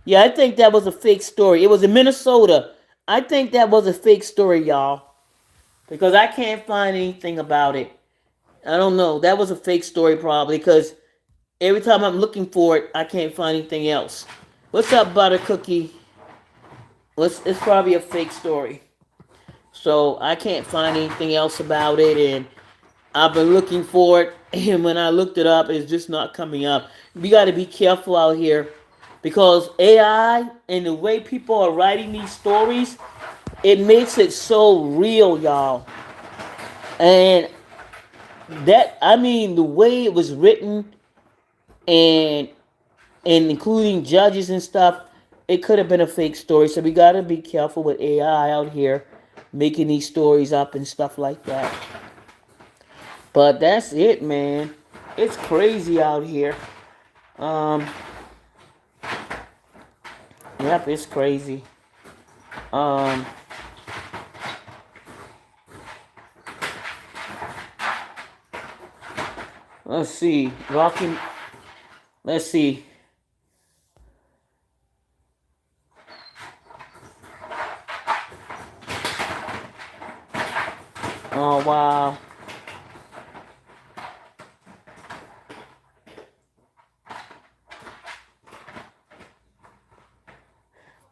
Yeah, I think that was a fake story. It was in Minnesota. I think that was a fake story, y'all, because I can't find anything about it. I don't know. That was a fake story probably because every time I'm looking for it, I can't find anything else. What's up, Butter Cookie? It's probably a fake story. So I can't find anything else about it, and I've been looking for it, and when I looked it up, it's just not coming up. We got to be careful out here because AI and the way people are writing these stories, it makes it so real, y'all. And that, I mean, the way it was written and including judges and stuff, it could have been a fake story. So we got to be careful with AI out here making these stories up and stuff like that. But that's it, man. It's crazy out here. Um, yep, it's crazy. Um, let's see. Rocky. Let's see. Oh wow.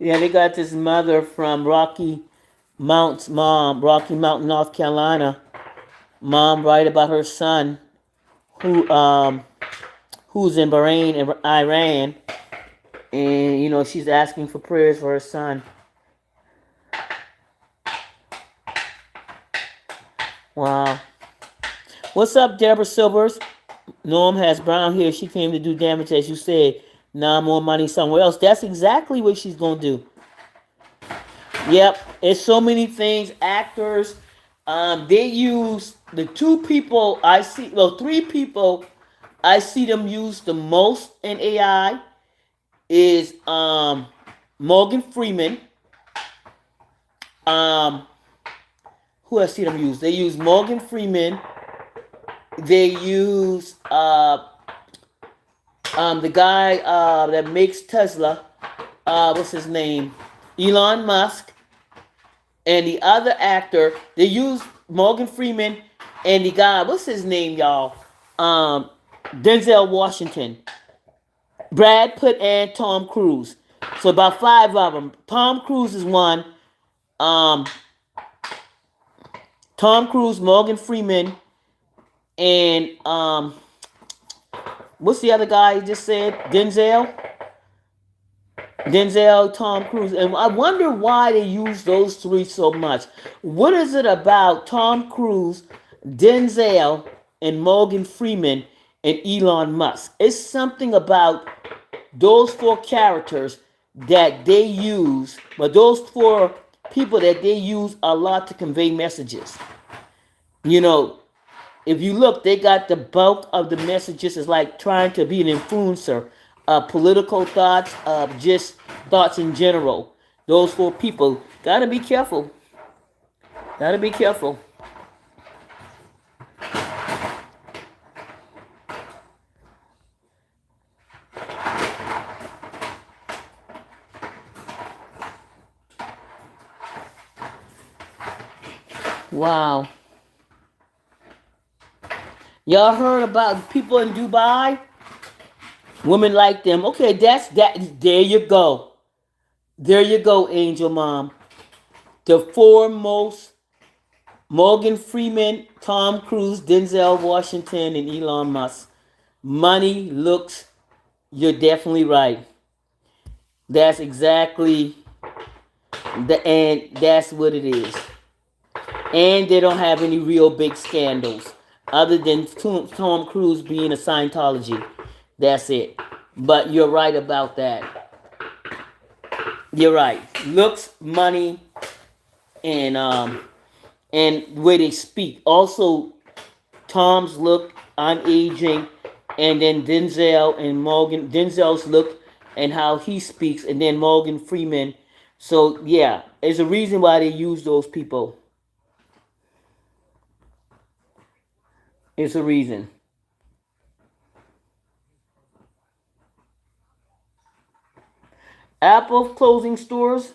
Yeah, they got this mother from Rocky Mountain, North Carolina. Mom write about her son who who's in Bahrain and Iran, and she's asking for prayers for her son. Wow. What's up, Deborah Silvers? Norm has brown hair. She came to do damage, as you said. Now more money somewhere else. That's exactly what she's gonna do. Yep, it's so many things. Actors, they use the two people I see. Well, three people I see them use the most in AI is Morgan Freeman. Um, who I see them use? They use Morgan Freeman. They use the guy that makes Tesla. What's his name? Elon Musk. And the other actor, they use Morgan Freeman and the guy, what's his name, y'all? Denzel Washington, Brad Pitt, and Tom Cruise. So about five of them. Tom Cruise is one. Um, Tom Cruise, Morgan Freeman, and what's the other guy you just said? Denzel, Tom Cruise. And I wonder why they use those three so much. What is it about Tom Cruise, Denzel, and Morgan Freeman and Elon Musk? It's something about those four characters that they use, but those four people that they use a lot to convey messages. You know, if you look, they got the bulk of the messages is like trying to be an influencer, political thoughts, just thoughts in general. Those four people gotta be careful. Gotta be careful. Wow. Y'all heard about people in Dubai? Women like them. Okay, that's that. There you go. There you go, Angel Mom. The four most Morgan Freeman, Tom Cruise, Denzel Washington, and Elon Musk. Money looks, you're definitely right. That's exactly and that's what it is. And they don't have any real big scandals other than Tom Cruise being a Scientology. That's it. But you're right about that. You're right. Looks, money, and where they speak. Also, Tom's look, I'm aging, and then Denzel and Morgan. Denzel's look and how he speaks, and then Morgan Freeman. So yeah, there's a reason why they use those people. It's a reason. Apple closing stores.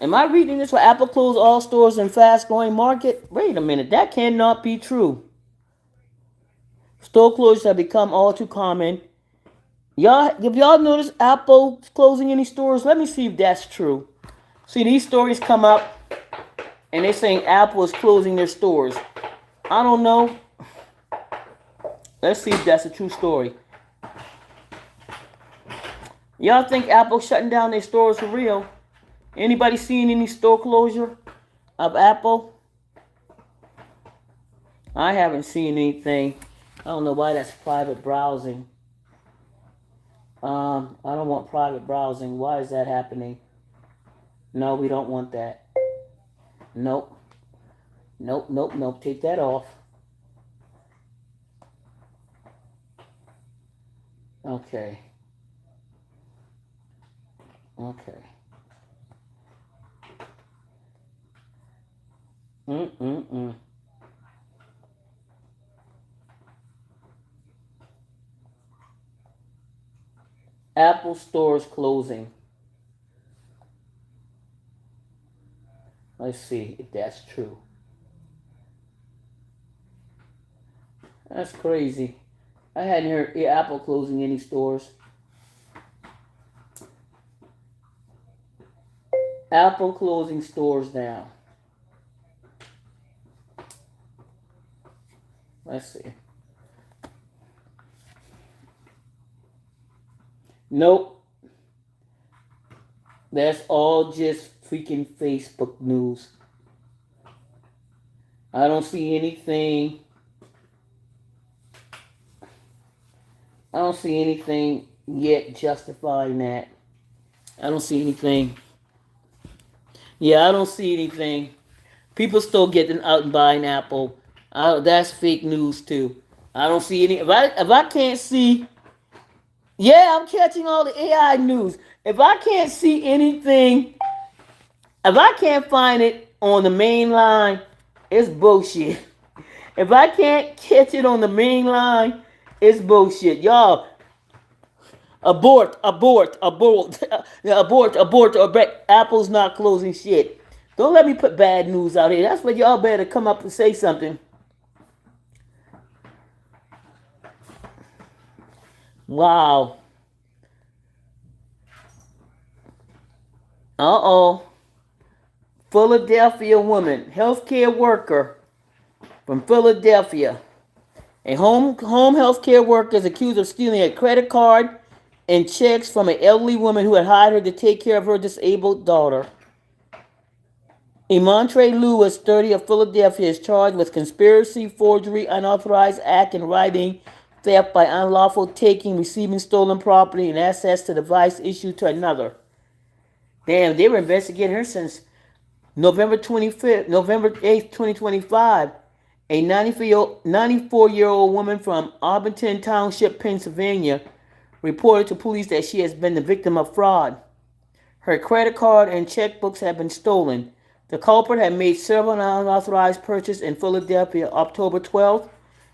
Am I reading this for Apple closed all stores in fast growing market? Wait a minute, that cannot be true. Store closures have become all too common. Y'all, if y'all notice Apple closing any stores, let me see if that's true. See, these stories come up and they're saying Apple is closing their stores. I don't know. Let's see if that's a true story. Y'all think Apple's shutting down their stores for real? Anybody seen any store closure of Apple? I haven't seen anything. I don't know why that's private browsing. I don't want private browsing. Why is that happening? No, we don't want that. Nope. Nope, nope, nope. Take that off. Okay. Okay. Mm-mm-mm. Apple stores closing. Let's see if that's true. That's crazy. I hadn't heard Apple closing any stores. Apple closing stores now. Let's see. Nope. That's all just freaking Facebook news. I don't see anything. I don't see anything yet justifying that. I don't see anything. Yeah, I don't see anything. People still getting out and buying Apple. That's fake news too. I don't see any. If I can't see, yeah, I'm catching all the AI news. If I can't see anything, if I can't find it on the main line, it's bullshit. If I can't catch it on the main line, it's bullshit. Y'all, abort, abort, abort, abort, abort, abort. Apple's not closing shit. Don't let me put bad news out here. That's what y'all better come up and say something. Wow. Uh-oh. Philadelphia woman, healthcare worker from Philadelphia. A home healthcare worker is accused of stealing a credit card and checks from an elderly woman who had hired her to take care of her disabled daughter. Emontre Lewis, 30 of Philadelphia, is charged with conspiracy, forgery, unauthorized act, and writing, theft by unlawful taking, receiving stolen property, and access to device issued to another. Damn, they were investigating her since November 8th, 2025. A 94-year-old woman from Arlington Township, Pennsylvania, reported to police that she has been the victim of fraud. Her credit card and checkbooks have been stolen. The culprit had made several unauthorized purchases in Philadelphia October 12th,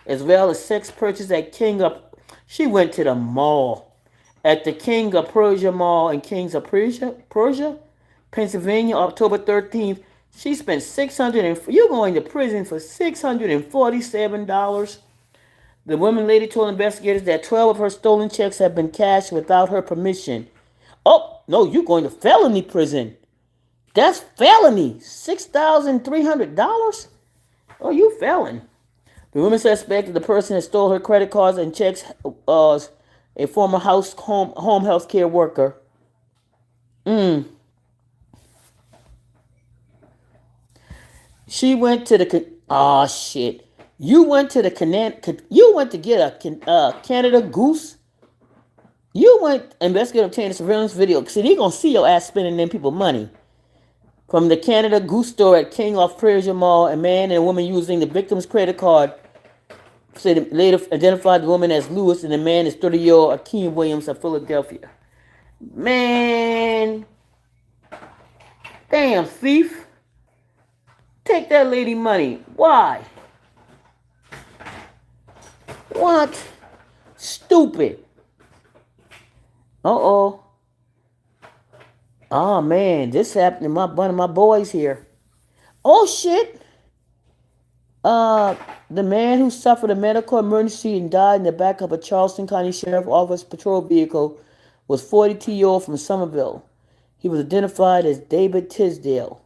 as well as 6 purchases at She went to the mall. At the King of Prussia Mall in Kings of Prussia, Pennsylvania, October 13th. She spent you're going to prison for $647. The woman later told investigators that 12 of her stolen checks had been cashed without her permission. Oh, no, you're going to felony prison. That's felony. $6,300? Oh, you felon. The woman suspected the person had stole her credit cards and checks. A former home health care worker. Mm. She went to the. Oh shit! You went to the You went to get a Canada Goose. You went investigative obtained a surveillance video. See, they gonna see your ass spending them people money. From the Canada Goose store at King of Prairie Mall, a man and a woman using the victim's credit card said later identified the woman as Lewis and the man is 30-year-old Akeem Williams of Philadelphia. Man, damn thief. Take that lady money. Why? What? Stupid. Uh-oh. Oh man, this happened to one of my boys here. Oh shit. The man who suffered a medical emergency and died in the back of a Charleston County Sheriff Office patrol vehicle was 42-year-old from Somerville. He was identified as David Tisdale.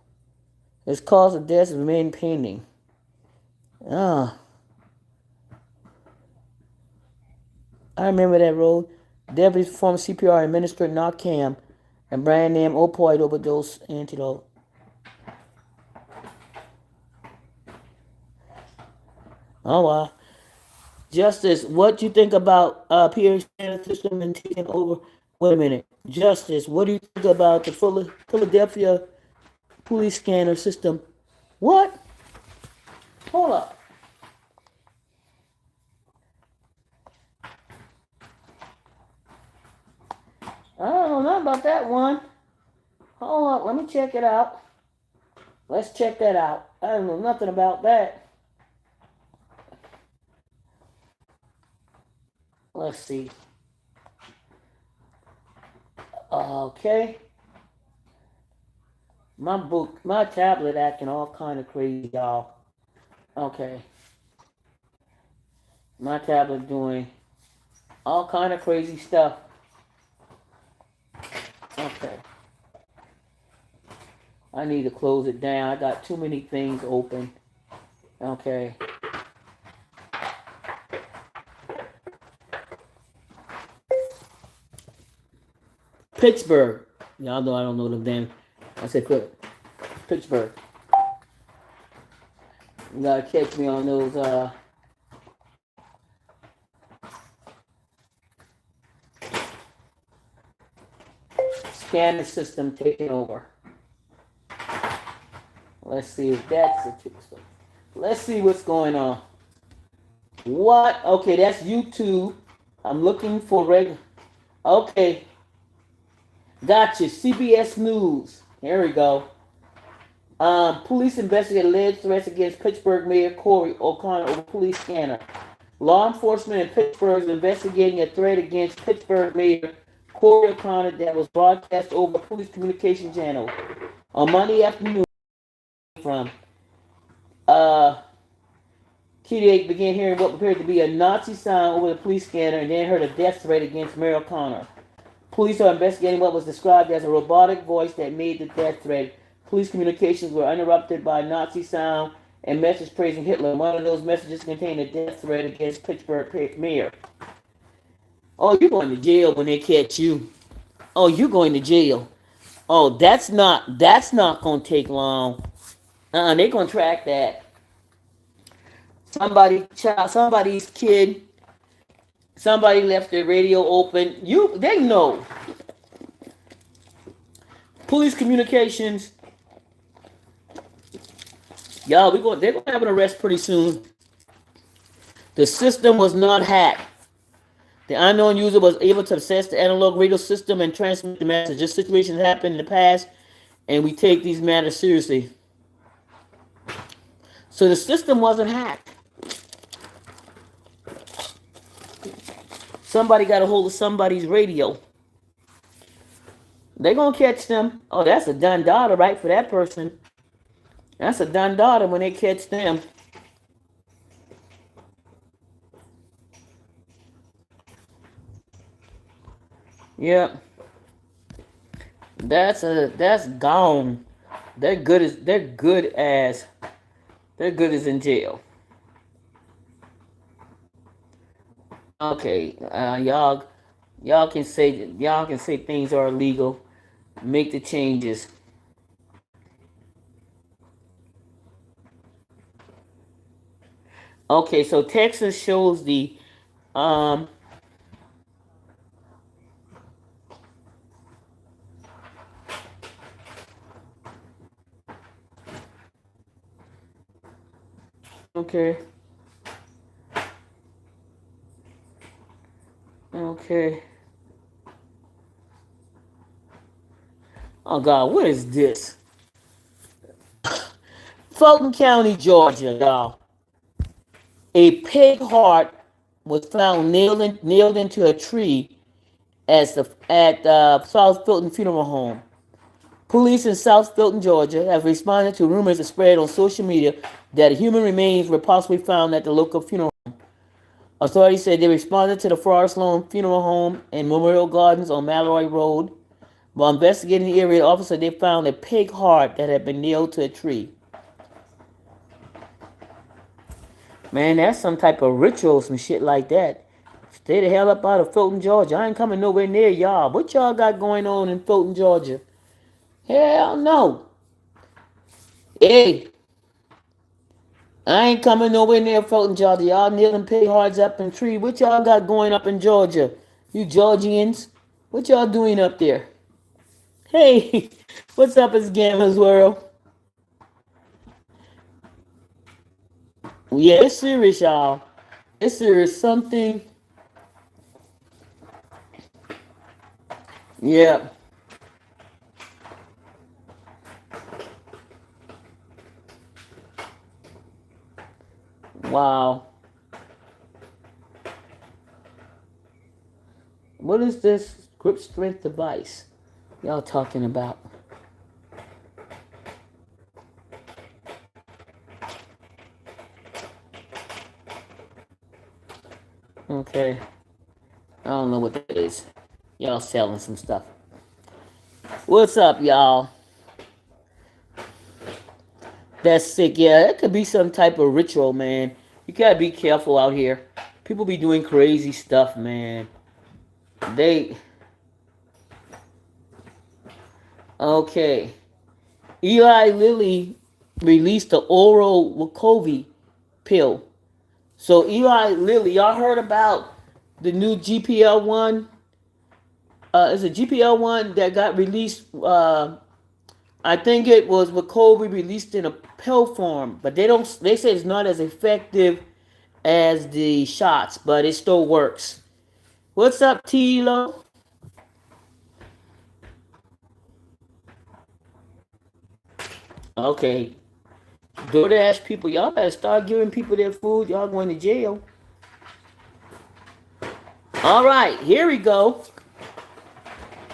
His cause of death remained pending. I remember that road. Deputies performed CPR and administered Narcan, a brand name opioid overdose antidote. Oh wow. Justice, what do you think about PA scanner system and taking over? Wait a minute. Justice, what do you think about the Philadelphia police scanner system? What? Hold up. I don't know nothing about that one. Hold on, let me check it out. Let's check that out. I don't know nothing about that. Let's see. Okay. My tablet acting all kind of crazy, y'all. Okay. My tablet doing all kind of crazy stuff. Okay. I need to close it down. I got too many things open. Okay. Pittsburgh. Y'all know I don't know them damn. I said Pittsburgh. You gotta catch me on those scanner system taking over. Let's see if that's the truth. Let's see what's going on. What? Okay, that's YouTube. I'm looking for regular. Okay. Gotcha. CBS News. Here we go. Police investigate alleged threats against Pittsburgh Mayor Corey O'Connor over police scanner. Law enforcement in Pittsburgh is investigating a threat against Pittsburgh Mayor Corey O'Connor that was broadcast over police communication channel on Monday afternoon. From Key began hearing what appeared to be a Nazi sign over the police scanner and then heard a death threat against Mayor O'Connor. Police are investigating what was described as a robotic voice that made the death threat. Police communications were interrupted by Nazi sound and message praising Hitler. One of those messages contained a death threat against Pittsburgh Mayor. Oh, you're going to jail when they catch you. Oh, you're going to jail. Oh, that's not going to take long. They're going to track that. Somebody's kid, somebody left their radio open. They know. Police communications. Y'all, they're going to have an arrest pretty soon. The system was not hacked. The unknown user was able to access the analog radio system and transmit the message. This situation happened in the past, and we take these matters seriously. So the system wasn't hacked. Somebody got a hold of somebody's radio. They're going to catch them. Oh, that's a done daughter, right, for that person. That's a done daughter when they catch them. Yep. That's gone. They're good as They're good as in jail. Okay, y'all can say things are illegal. Make the changes. Okay, so Texas shows the um. Okay, okay. Oh God, what is this? Fulton County, Georgia, y'all. A pig heart was found nailed into a tree at South Fulton Funeral Home. Police in South Fulton, Georgia, have responded to rumors that spread on social media that human remains were possibly found at the local funeral. Authorities said they responded to the Forest Lawn Funeral Home and Memorial Gardens on Mallory Road. While investigating the area, officers they found a pig heart that had been nailed to a tree. Man, that's some type of ritual, some shit like that. Stay the hell up out of Fulton, Georgia. I ain't coming nowhere near y'all. What y'all got going on in Fulton, Georgia? Hell no. Hey, I ain't coming nowhere near Fulton, Georgia. Y'all kneeling pig hearts up in tree. What y'all got going up in Georgia? You Georgians? What y'all doing up there? Hey, what's up, it's Gamma's World? Yeah, it's serious, y'all. It's serious. Something. Yeah. Wow. What is this grip strength device y'all talking about? Okay. I don't know what that is. Y'all selling some stuff. What's up, y'all? That's sick. Yeah, it could be some type of ritual, man. You gotta be careful out here. People be doing crazy stuff, man. They. Okay. Eli Lilly released the oral Wegovy pill. So Eli Lilly, y'all heard about the new GPL-1? Is it GPL-1 that got released? I think it was Wegovy released in a pill form, but they don't. They say it's not as effective as the shots, but it still works. What's up, Tilo? Okay, DoorDash people, y'all better start giving people their food. Y'all going to jail. All right, here we go.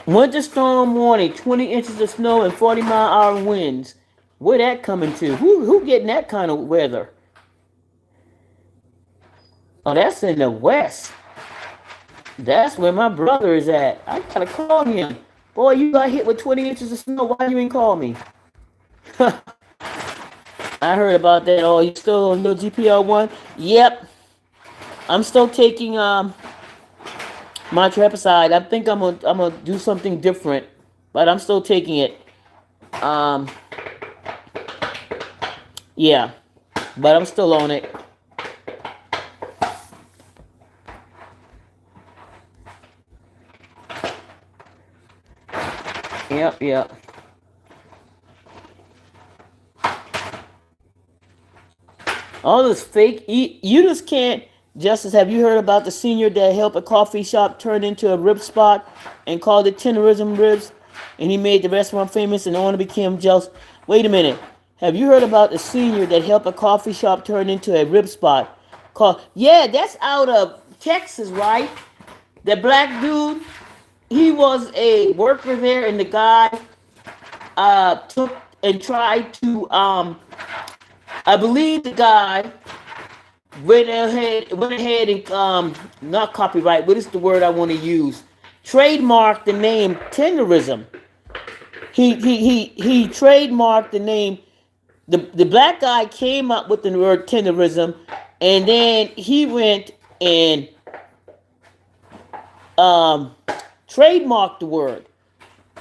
Winter storm warning: 20 inches of snow and 40-mile-an-hour winds. Where that coming to? Who getting that kind of weather? Oh, that's in the west. That's where my brother is at. I gotta call him. Boy, you got hit with 20 inches of snow. Why you ain't call me? I heard about that. Oh, you still on your GPL-1? Yep. I'm still taking my trapezide. I think I'm gonna do something different, but I'm still taking it. Um, yeah, but I'm still on it. Yep, yep. All this fake. You just can't. Justice, have you heard about the senior that helped a coffee shop turn into a rib spot and called it Tenderism Ribs? And he made the restaurant famous and the owner became jealous. Wait a minute. Have you heard about the senior that helped a coffee shop turn into a rib spot? Yeah, that's out of Texas, right? The black dude, he was a worker there, and the guy took and tried to I believe the guy went ahead and not copyright. What is the word I want to use? Trademarked the name Tenderism. He trademarked the name The black guy came up with the word tenderism, and then he went and um, trademarked the word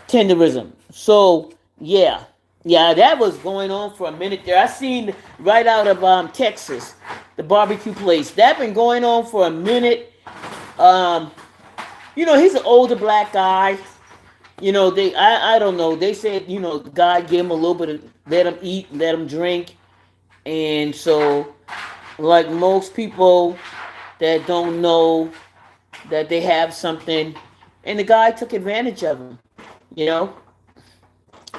tenderism. So yeah, yeah, that was going on for a minute there. I seen right out of Texas, the barbecue place that been going on for a minute. Um, he's an older black guy. I don't know. They said God gave him a little bit of let him eat, let him drink, and so like most people that don't know that they have something, and the guy took advantage of him. You know,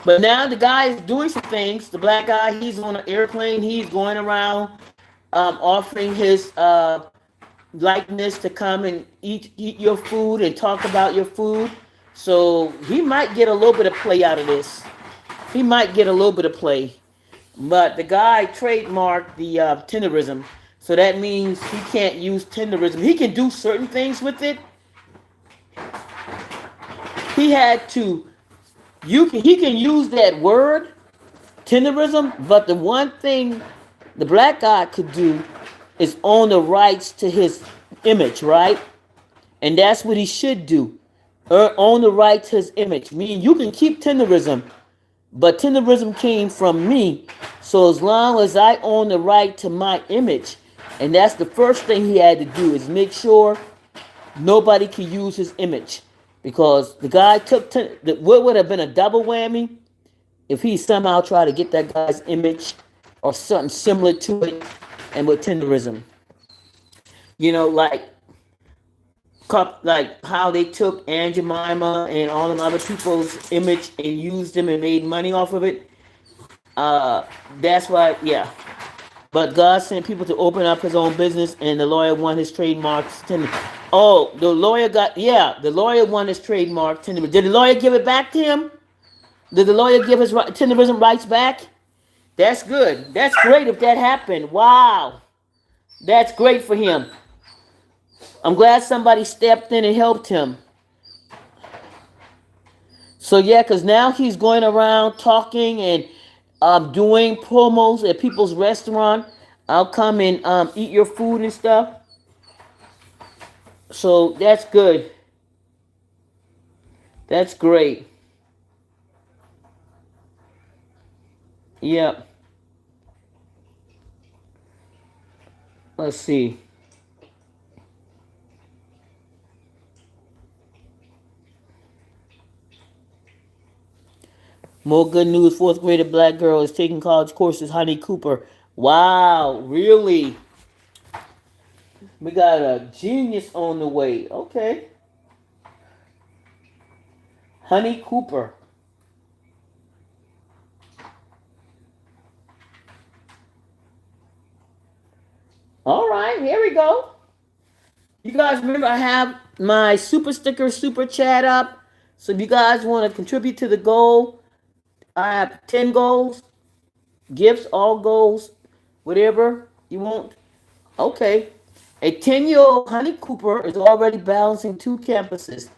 but now the guy is doing some things. The black guy, he's on an airplane. He's going around offering his likeness to come and eat your food and talk about your food. So he might get a little bit of play out of this. He might get a little bit of play. But the guy trademarked the tenderism. So that means he can't use tenderism. He can do certain things with it. He had to. He can use that word tenderism, but the one thing the black guy could do is own the rights to his image, right? And that's what he should do. Own the right to his image. Meaning you can keep tenderism, but tenderism came from me. So as long as I own the right to my image, and that's the first thing he had to do is make sure nobody could use his image. Because the guy took, what would have been a double whammy if he somehow tried to get that guy's image or something similar to it and with tenderism. Like how they took Aunt Jemima and all them other people's image and used them and made money off of it. That's why, yeah. But God sent people to open up his own business, and the lawyer won his trademarks. Oh, the lawyer won his trademark. Did the lawyer give it back to him? Did the lawyer give his tenderism rights back? That's good. That's great if that happened. Wow. That's great for him. I'm glad somebody stepped in and helped him. So yeah, because now he's going around talking and doing promos at people's restaurant. I'll come and eat your food and stuff. So that's good. That's great. Yeah. Let's see. More good news. Fourth grader black girl is taking college courses. Honey Cooper. Wow, really? We got a genius on the way. Okay. Honey Cooper. All right, here we go. You guys remember I have my super sticker, super chat up. So if you guys want to contribute to the goal, I have 10 goals, gifts, all goals, whatever you want. Okay. A 10-year-old Honey Cooper is already balancing two campuses.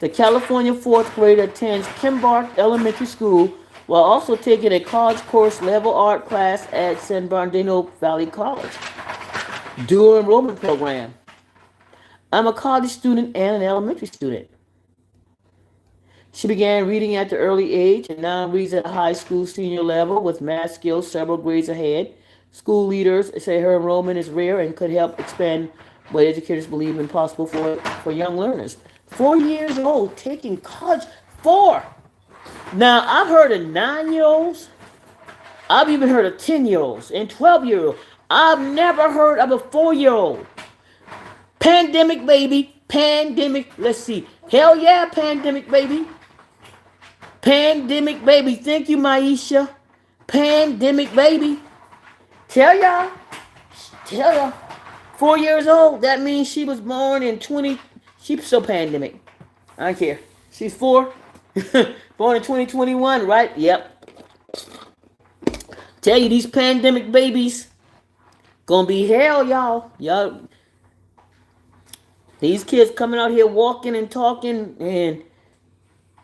The California fourth grader attends Kimbark Elementary School while also taking a college course level art class at San Bernardino Valley College. Dual enrollment program. I'm a college student and an elementary student. She began reading at the early age and now reads at a high school senior level with math skills several grades ahead. School leaders say her enrollment is rare and could help expand what educators believe is possible for young learners. 4 years old, taking college. 4. Now, I've heard of 9-year-olds. I've even heard of 10-year-olds and 12-year-olds. I've never heard of a 4-year-old. Pandemic baby. Pandemic. Let's see. Hell yeah, pandemic baby. Pandemic baby. Thank you, Maisha. Pandemic baby. Tell y'all. 4 years old. That means she was born in 20. She's so pandemic. I don't care. She's 4. Born in 2021, right? Yep. Tell you, these pandemic babies gonna be hell, y'all. These kids coming out here walking and talking and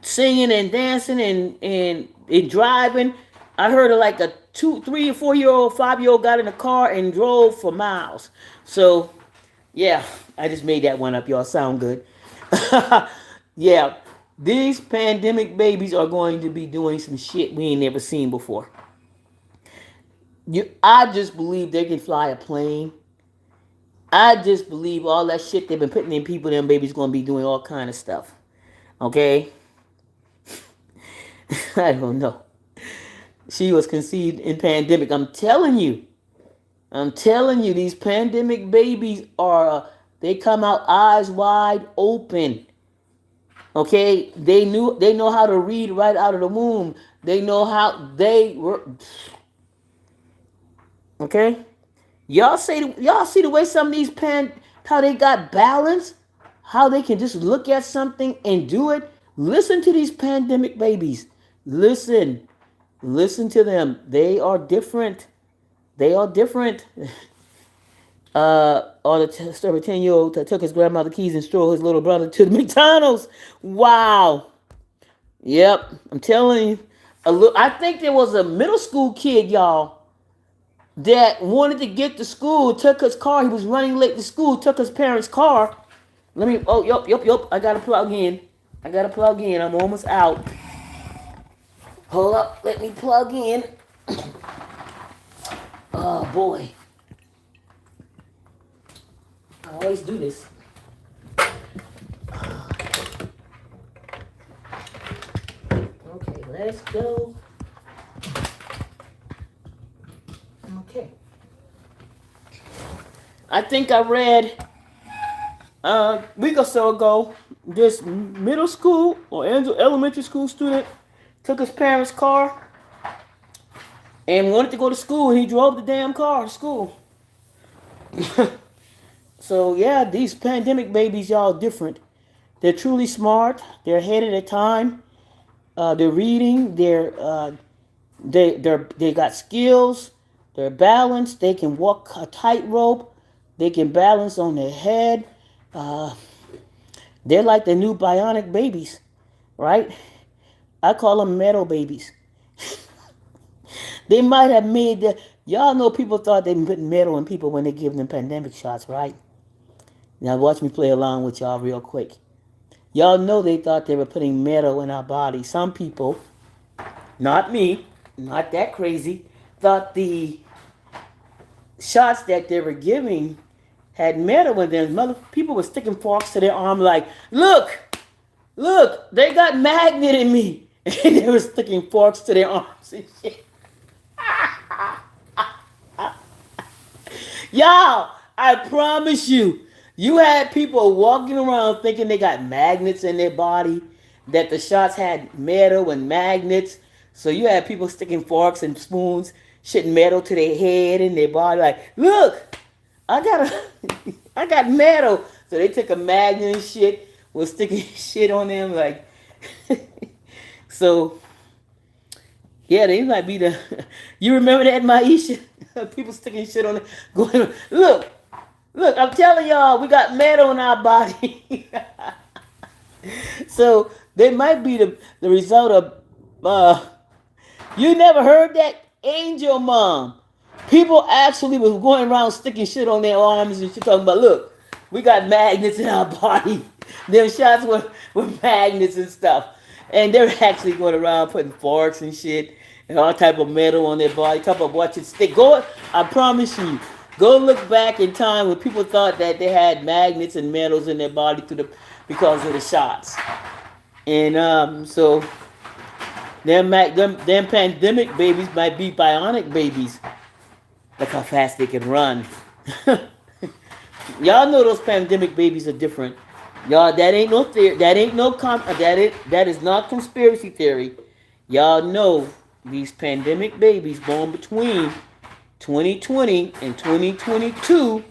singing and dancing and driving. I heard of like a 2, 3, or 4 year old, 5 year old got in a car and drove for miles. So yeah, I just made that one up. Y'all sound good. Yeah, these pandemic babies are going to be doing some shit we ain't never seen before. I just believe they can fly a plane. I just believe all that shit they've been putting in people, them babies going to be doing all kind of stuff. Okay, I don't know. She was conceived in pandemic. I'm telling you. I'm telling you, these pandemic babies are, they come out eyes wide open. Okay, they know how to read right out of the womb. They know how they were. Okay, y'all see the way some of these how they got balance, how they can just look at something and do it. Listen to these pandemic babies. Listen, listen to them. They are different. They are different. Or the story 10-year-old that took his grandmother's keys and stole his little brother to the McDonald's. Wow. Yep, I'm telling you. I think there was a middle school kid, y'all, that wanted to get to school, took his car. He was running late to school, took his parents' car. Oh, yep. I got to plug in. I'm almost out. Hold up. Let me plug in. Oh, boy. I always do this. Okay, let's go. Okay. I think I read a week or so ago, this middle school or elementary school student took his parents' car and wanted to go to school, and he drove the damn car to school. So yeah, these pandemic babies, y'all, different. They're truly smart. They're ahead of their time. They're reading. They got skills. They're balanced. They can walk a tightrope. They can balance on their head. They're like the new bionic babies, right? I call them metal babies. They might have made the. Y'all know people thought they put metal in people when they give them pandemic shots, right? Now watch me play along with y'all real quick. Y'all know they thought they were putting metal in our body. Some people, not me, not that crazy, thought the shots that they were giving had metal in them. People were sticking forks to their arm like, look, they got magnet in me. And they were sticking forks to their arms and shit. Y'all, I promise you, you had people walking around thinking they got magnets in their body, that the shots had metal and magnets. So you had people sticking forks and spoons, shitting metal to their head and their body, like, look, I got metal. So they took a magnet and shit, was sticking shit on them, like, so, yeah, they might be the, you remember that, Maisha? People sticking shit on it, going, look, I'm telling y'all, we got metal in our body. So they might be the result of, you never heard that? Angel Mom. People actually was going around sticking shit on their arms and shit, talking about, look, we got magnets in our body. Them shots were magnets and stuff. And they're actually going around putting forks and shit and all type of metal on their body. Talk about watching stick. I promise you, go look back in time when people thought that they had magnets and metals in their body because of the shots. And so them pandemic babies might be bionic babies. Look how fast they can run. Y'all know those pandemic babies are different. Y'all, that ain't no theory. That is not conspiracy theory. Y'all know these pandemic babies born between 2020 and 2022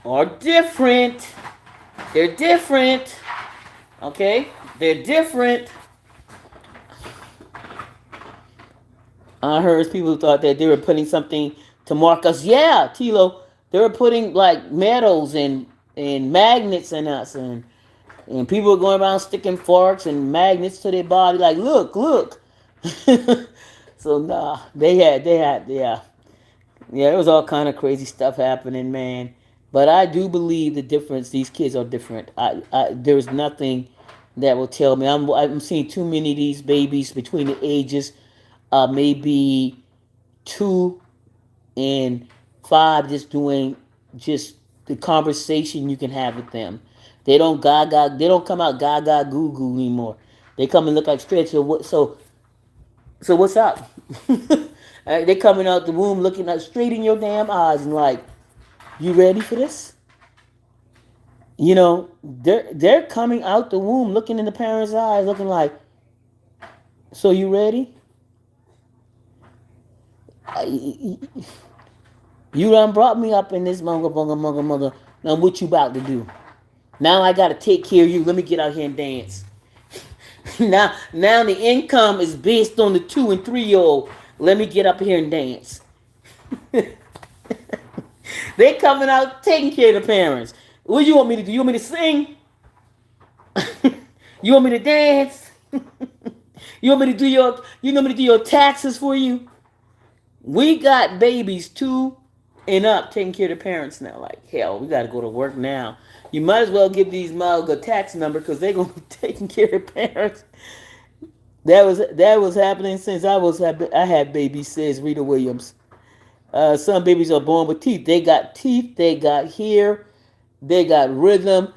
are different. They're different. Okay? They're different. I heard people thought that they were putting something to mark us. Yeah, Tilo. They were putting like metals and magnets in us, and people were going around sticking forks and magnets to their body like, look. So nah, they had, yeah. Yeah, there was all kind of crazy stuff happening, man. But I do believe the difference. These kids are different. There's nothing that will tell me. I'm seeing too many of these babies between the ages, maybe 2 and 5, just doing just the conversation you can have with them. They don't gaga. They don't come out gaga goo goo anymore. They come and look like straight. So what's up? They coming out the womb looking up straight in your damn eyes and like, you ready for this? They're coming out the womb looking in the parents' eyes, looking like, so you ready? You done brought me up in this mother, mother, mother, mother. Now what you about to do? Now I gotta take care of you. Let me get out here and dance. Now the income is based on the 2 and 3-year-old. Let me get up here and dance. They coming out taking care of the parents. What do you want me to do? You want me to sing? You want me to dance? You want me to do your taxes for you? We got babies 2 and up taking care of the parents now. Like hell, we got to go to work now. You might as well give these mouths a tax number because they're gonna be taking care of parents. That was happening since I had babies. Says Rita Williams. Some babies are born with teeth. They got teeth. They got hair. They got rhythm.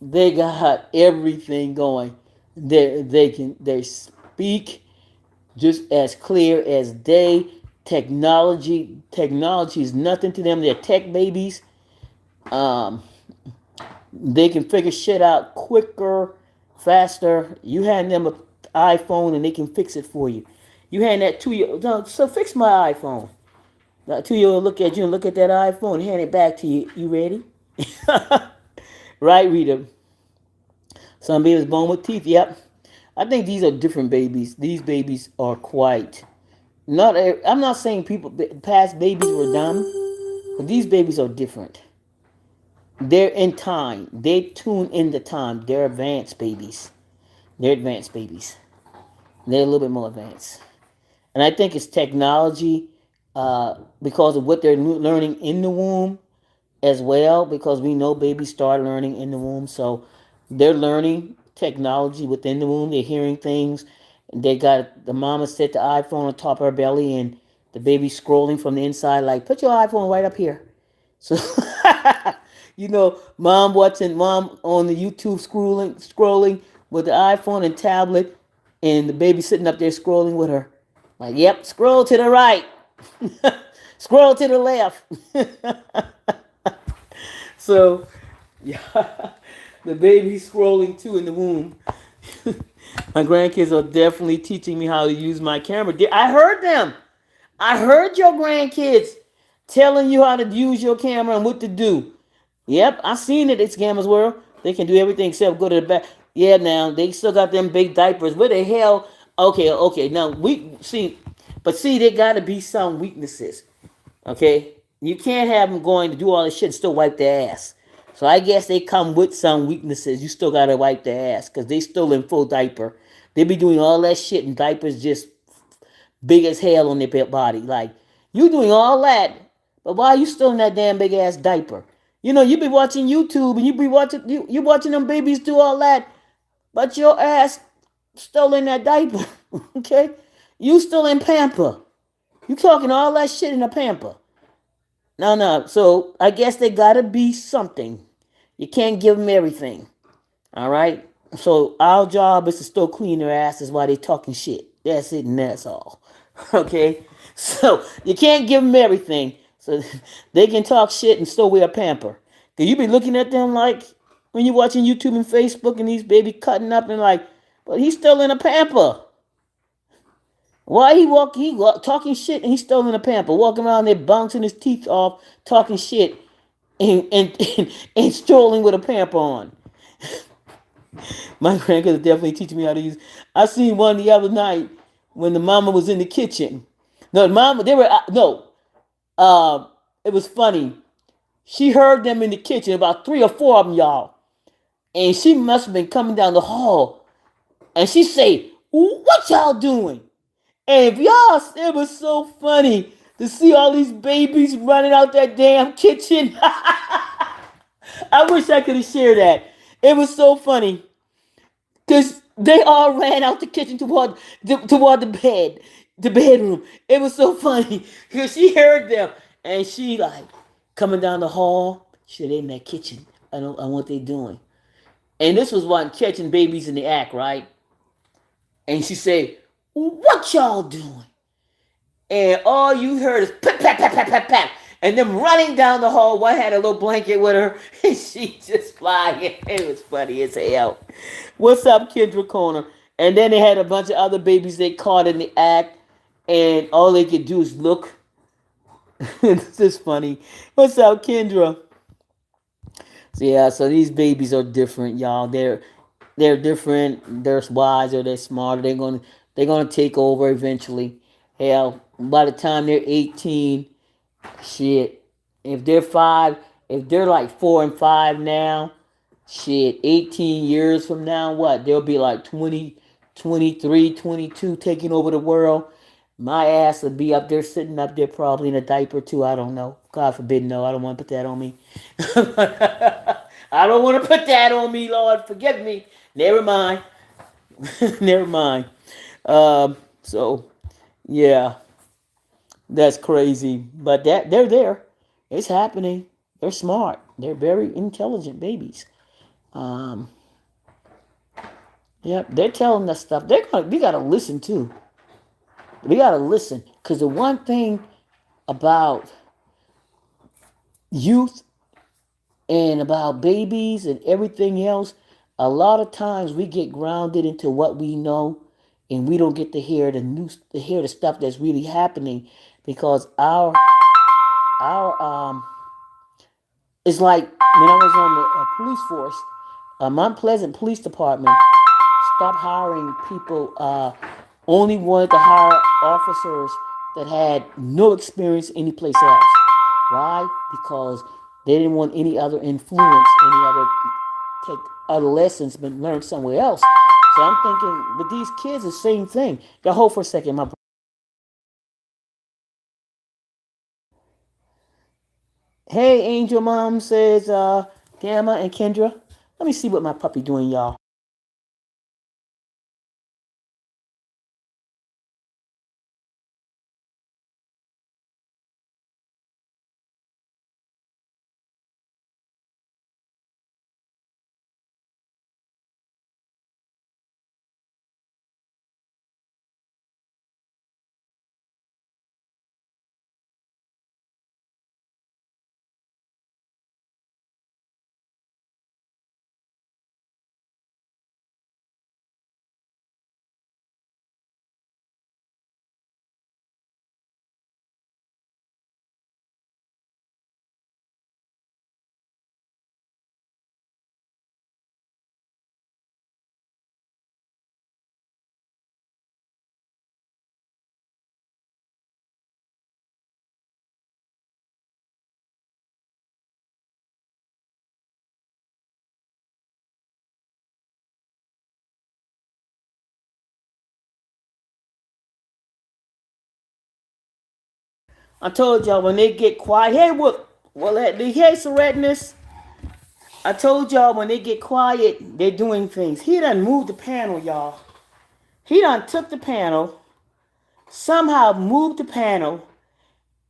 They got everything going. They speak just as clear as day. Technology is nothing to them. They're tech babies. Um, they can figure shit out quicker, faster. You hand them an iPhone and they can fix it for you. You hand that 2 year, no, so fix my iPhone. That 2 year will look at you and look at that iPhone and hand it back to you. You ready? Right, Rita? Some babies born with teeth. Yep. I think these are different babies. These babies are quite not. I'm not saying people past babies were dumb, but these babies are different. They're in time. They tune into time. They're advanced babies. They're advanced babies. They're a little bit more advanced. And I think it's technology because of what they're learning in the womb as well, because we know babies start learning in the womb. So they're learning technology within the womb. They're hearing things. They got the mama set the iPhone on top of her belly and the baby scrolling from the inside like, put your iPhone right up here. So mom on the YouTube scrolling with the iPhone and tablet, and the baby sitting up there scrolling with her. Like, yep, scroll to the right. Scroll to the left. So, yeah, the baby's scrolling too in the womb. My grandkids are definitely teaching me how to use my camera. I heard them. I heard your grandkids telling you how to use your camera and what to do. Yep, I seen it at Scammers World. They can do everything except go to the back. Yeah, now they still got them big diapers. Where the hell? Okay. Now there got to be some weaknesses. Okay, you can't have them going to do all this shit and still wipe their ass. So I guess they come with some weaknesses. You still gotta wipe their ass because they still in full diaper. They be doing all that shit and diapers just big as hell on their body. Like, you doing all that, but why are you still in that damn big ass diaper? You be watching YouTube and you watching them babies do all that, but your ass still in that diaper. Okay, you still in pamper. You talking all that shit in a pamper. No. So I guess they gotta be something. You can't give them everything. All right. So our job is to still clean their asses while they talking shit. That's it, and that's all. Okay. So you can't give them everything. So they can talk shit and still wear a pamper. Cause you be looking at them like when you're watching YouTube and Facebook and these baby cutting up and like, but he's still in a pamper. Why he talking shit and he's still in a pamper, walking around there bouncing his teeth off, talking shit and strolling with a pamper on. My grandkids are definitely teaching me how to use. I seen one the other night when the mama was in the kitchen. No, the mama, they were no. It was funny. She heard them in the kitchen, about 3 or 4 of them, y'all, and she must have been coming down the hall, and she say, "What y'all doing?" And if y'all, it was so funny to see all these babies running out that damn kitchen. I wish I could have shared that. It was so funny because they all ran out the kitchen toward the bedroom. It was so funny because she heard them and she like coming down the hall. She said, "They in that kitchen. I know what they doing." And this was one catching babies in the act, right? And she said, "What y'all doing?" And all you heard is pat pat pat pat pat pat, and them running down the hall. One had a little blanket with her, and she just flying. It was funny as hell. What's up, Kendra Corner? And then they had a bunch of other babies they caught in the act, and all they could do is look. It's just funny. What's up, Kendra? So yeah, so these babies are different, y'all. They're different. They're wiser. They're smarter. They're gonna take over eventually. Hell, by the time they're 18, shit. If they're five, if they're like 4 and 5 now, shit. 18 years from now, what? They'll be like 20, 23, 22, taking over the world. My ass would be up there, sitting up there, probably in a diaper too. I don't know. God forbid, no. I don't want to put that on me. I don't want to put that on me, Lord. Forgive me. Never mind. Never mind. So yeah, that's crazy. But they're there. It's happening. They're smart. They're very intelligent babies. Um, yeah, they're telling us stuff. We gotta listen too. We gotta listen because the one thing about youth and about babies and everything else, a lot of times we get grounded into what we know, and we don't get to hear the stuff that's really happening because our it's like when I was on the police force, Mount Pleasant Police Department stopped hiring people. Only wanted to hire officers that had no experience anyplace else. Why? Because they didn't want any other influence, any other take other lessons, but learn somewhere else. So I'm thinking with these kids, the same thing. Now hold for a second, my. Hey, Angel Mom says, Gamma and Kendra. Let me see what my puppy doing, y'all. I told y'all when they get quiet. Hey, what? Well, hey, Serenus. I told y'all when they get quiet, they're doing things. He done moved the panel, y'all. He done took the panel, somehow moved the panel,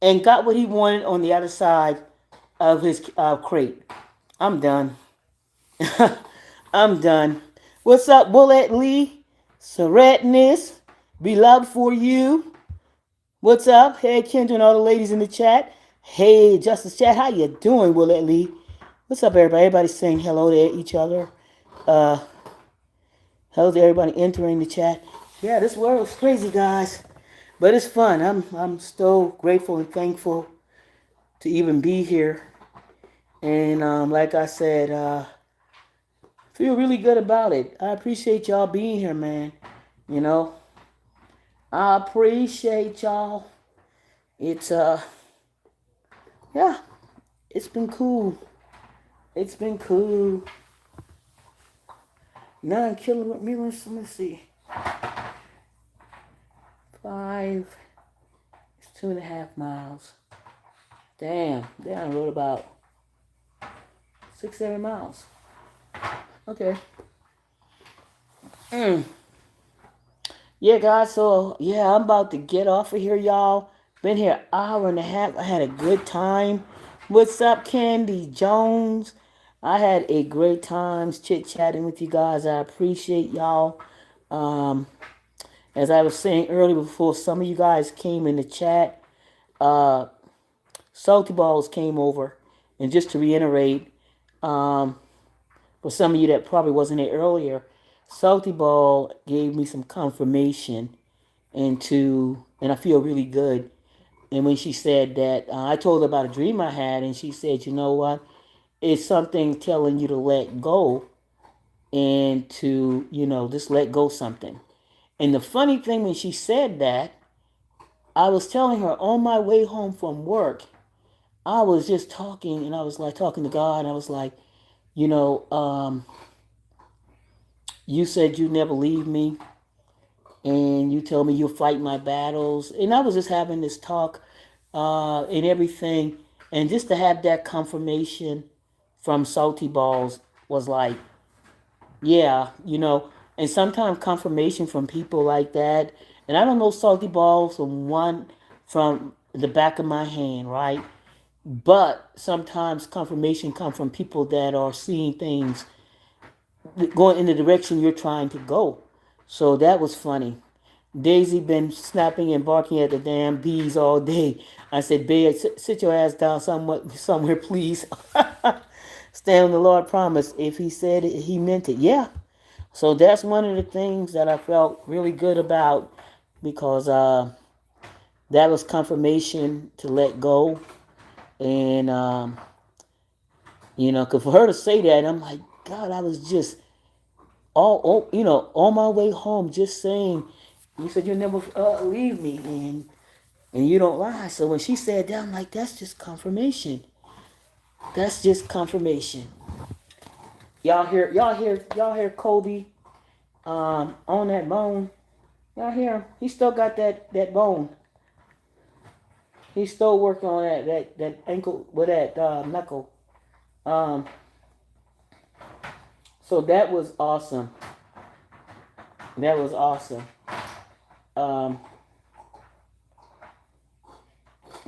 and got what he wanted on the other side of his crate. I'm done. I'm done. What's up, Bullet Lee? Serenus. Beloved for you. What's up? Hey, Kendra and all the ladies in the chat. Hey, Justice Chat. How you doing, Willett Lee? What's up, everybody? Everybody's saying hello to each other. Uh, hello to everybody entering the chat. Yeah, this world is crazy, guys, but it's fun. I'm so grateful and thankful to even be here. And like I said, feel really good about it. I appreciate y'all being here, man. You know, I appreciate y'all. It's yeah, it's been cool. It's been cool. 9 kilometers. Let me see. 5, it's 2.5 miles. Damn, I rode about 6, 7 miles. Okay. Mm. Yeah, guys. So yeah, I'm about to get off of here, y'all. Been here an hour and a half. I had a good time. What's up, Candy Jones? I had a great time chit chatting with you guys. I appreciate y'all. Um, as I was saying earlier, before some of you guys came in the chat, uh, Salty Balls came over, and just to reiterate, um, for some of you that probably wasn't there earlier, Salty Ball gave me some confirmation and I feel really good. And when she said that, I told her about a dream I had, and she said, you know what? It's something telling you to let go and to, just let go something. And the funny thing, when she said that, I was telling her on my way home from work, I was just talking, and I was like talking to God, and I was like, you know, um, you said you never leave me, and you tell me you'll fight my battles. And I was just having this talk and everything. And just to have that confirmation from Salty Balls was like, yeah, and sometimes confirmation from people like that. And I don't know Salty Balls from the back of my hand, right? But sometimes confirmation come from people that are seeing things going in the direction you're trying to go. So that was funny. Daisy been snapping and barking at the damn bees all day. I said, "Babe, sit your ass down somewhere, please." Stand on the Lord promise. If He said it, He meant it. Yeah. So that's one of the things that I felt really good about, because that was confirmation to let go. And cause for her to say that, I'm like, God, I was just on my way home, just saying, you said you'll never leave me, and you don't lie. So when she said that, I'm like, that's just confirmation. That's just confirmation. Y'all hear Kobe on that bone. Y'all hear him? He still got that bone. He's still working on that ankle with that knuckle. Um, so that was awesome. That was awesome. Um,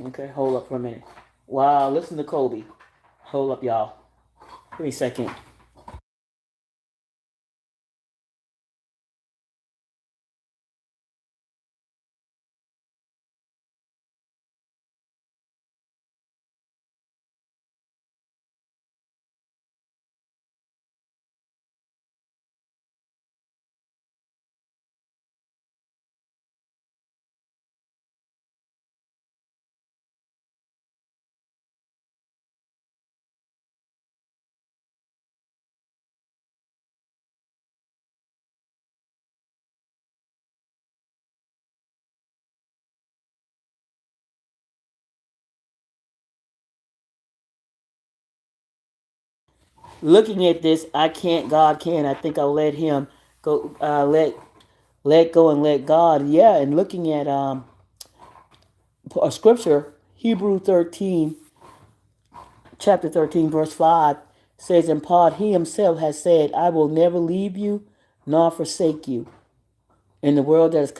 okay, hold up for a minute. Wow, listen to Kobe. Hold up, y'all. Give me a second. Looking at this, I can't. God can. I think I'll let Him go. Let go and let God. Yeah, and looking at a scripture, Hebrew 13, chapter 13, verse 5 says, in part, He Himself has said, I will never leave you nor forsake you. In the world that is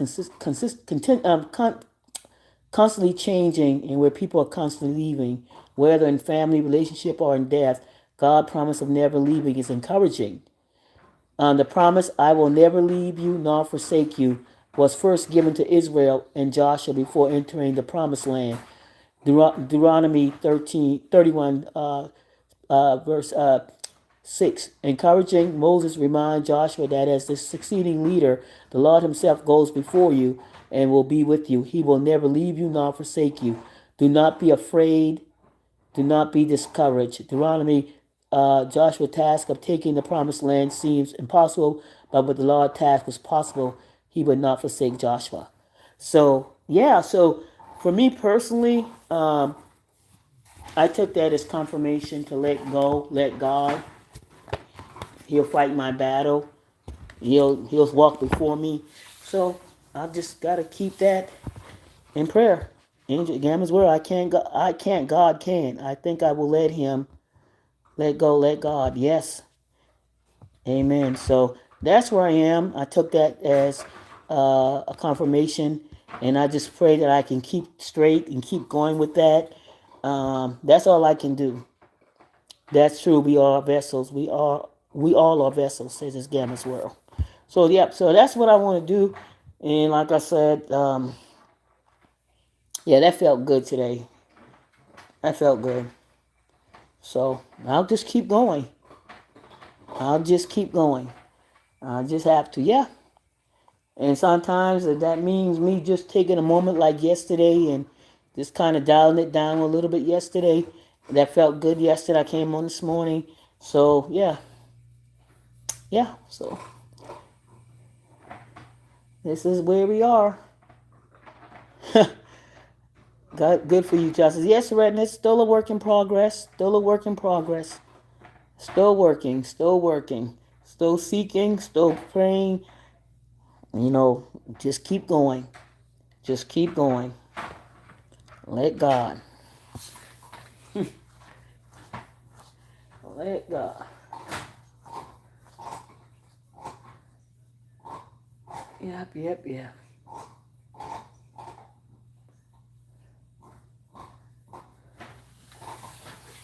constantly changing, and where people are constantly leaving, whether in family, relationship, or in death, God's promise of never leaving is encouraging. The promise, I will never leave you nor forsake you, was first given to Israel and Joshua before entering the promised land. Deuteronomy 31, verse 6. Encouraging, Moses reminds Joshua that as the succeeding leader, the Lord Himself goes before you and will be with you. He will never leave you nor forsake you. Do not be afraid. Do not be discouraged. Deuteronomy, Joshua's task of taking the promised land seems impossible, but with the Lord's task was possible. He would not forsake Joshua. So, yeah, so for me personally, I took that as confirmation to let go, let God. He'll fight my battle. He'll walk before me. So I just gotta keep that in prayer. Angel Gamma's word. I can't. God can. I think I will let him. Let go. Let God. Yes. Amen. So that's where I am. I took that as a confirmation, and I just pray that I can keep straight and keep going with that. That's all I can do. That's true. We are vessels. We all are vessels, says this Gamma's world. So yep. So that's what I want to do. And like I said, yeah, that felt good today. That felt good. So I'll just keep going. I'll just keep going. I just have to. Yeah. And sometimes that means me just taking a moment like yesterday and just kind of dialing it down a little bit yesterday. That felt good yesterday. I came on this morning. So yeah. Yeah. So this is where we are. God, good for you, Justice. Yes, Redness, still a work in progress. Still a work in progress. Still working. Still working. Still seeking. Still praying. You know, just keep going. Just keep going. Let God. Let God. Yep, yep, yep.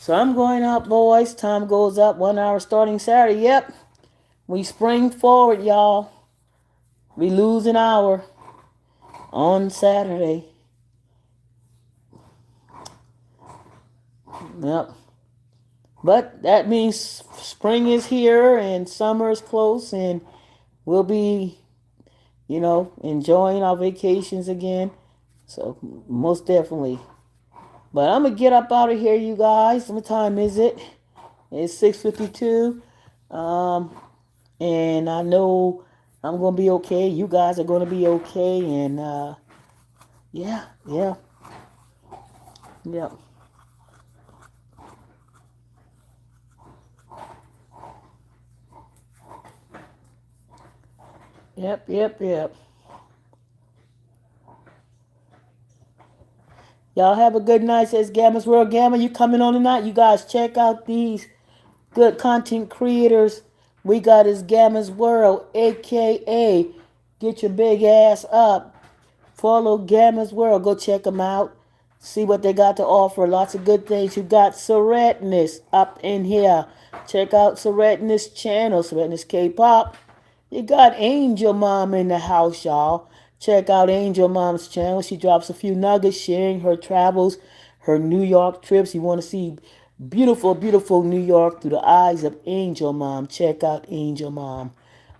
So I'm going out, boys. Time goes up. 1 hour starting Saturday. Yep. We spring forward, y'all. We lose an hour on Saturday. Yep. But that means spring is here and summer is close, and we'll be, enjoying our vacations again. So most definitely. But I'm gonna get up out of here, you guys. What time is it? It's 6:52. Um, and I know I'm gonna be okay. You guys are gonna be okay, and yeah, yeah, yeah. Yep, yep, yep. Y'all have a good night, says Gamma's World. Gamma, you coming on tonight? You guys check out these good content creators. We got his Gamma's World, aka get your big ass up. Follow Gamma's World. Go check them out. See what they got to offer. Lots of good things. You got Seretness up in here. Check out Seretness channel, Seretness K-pop. You got Angel Mom in the house, y'all. Check out Angel Mom's channel. She drops a few nuggets sharing her travels, her New York trips. You want to see beautiful, beautiful New York through the eyes of Angel Mom. Check out Angel Mom.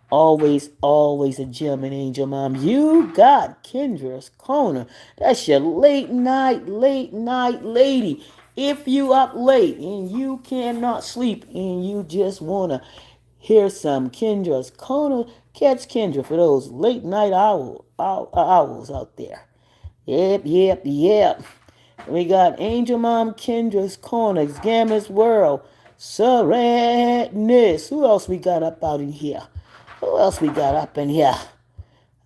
Always, always a gem in Angel Mom. You got Kendra's Corner. That's your late night lady. If you up late and you cannot sleep and you just want to hear some Kendra's Corner, catch Kendra for those late night owls out there. Yep, yep, yep. We got Angel Mom, Kendra's Corner, Gamma's World, Sadness. Who else we got up out in here? Who else we got up in here?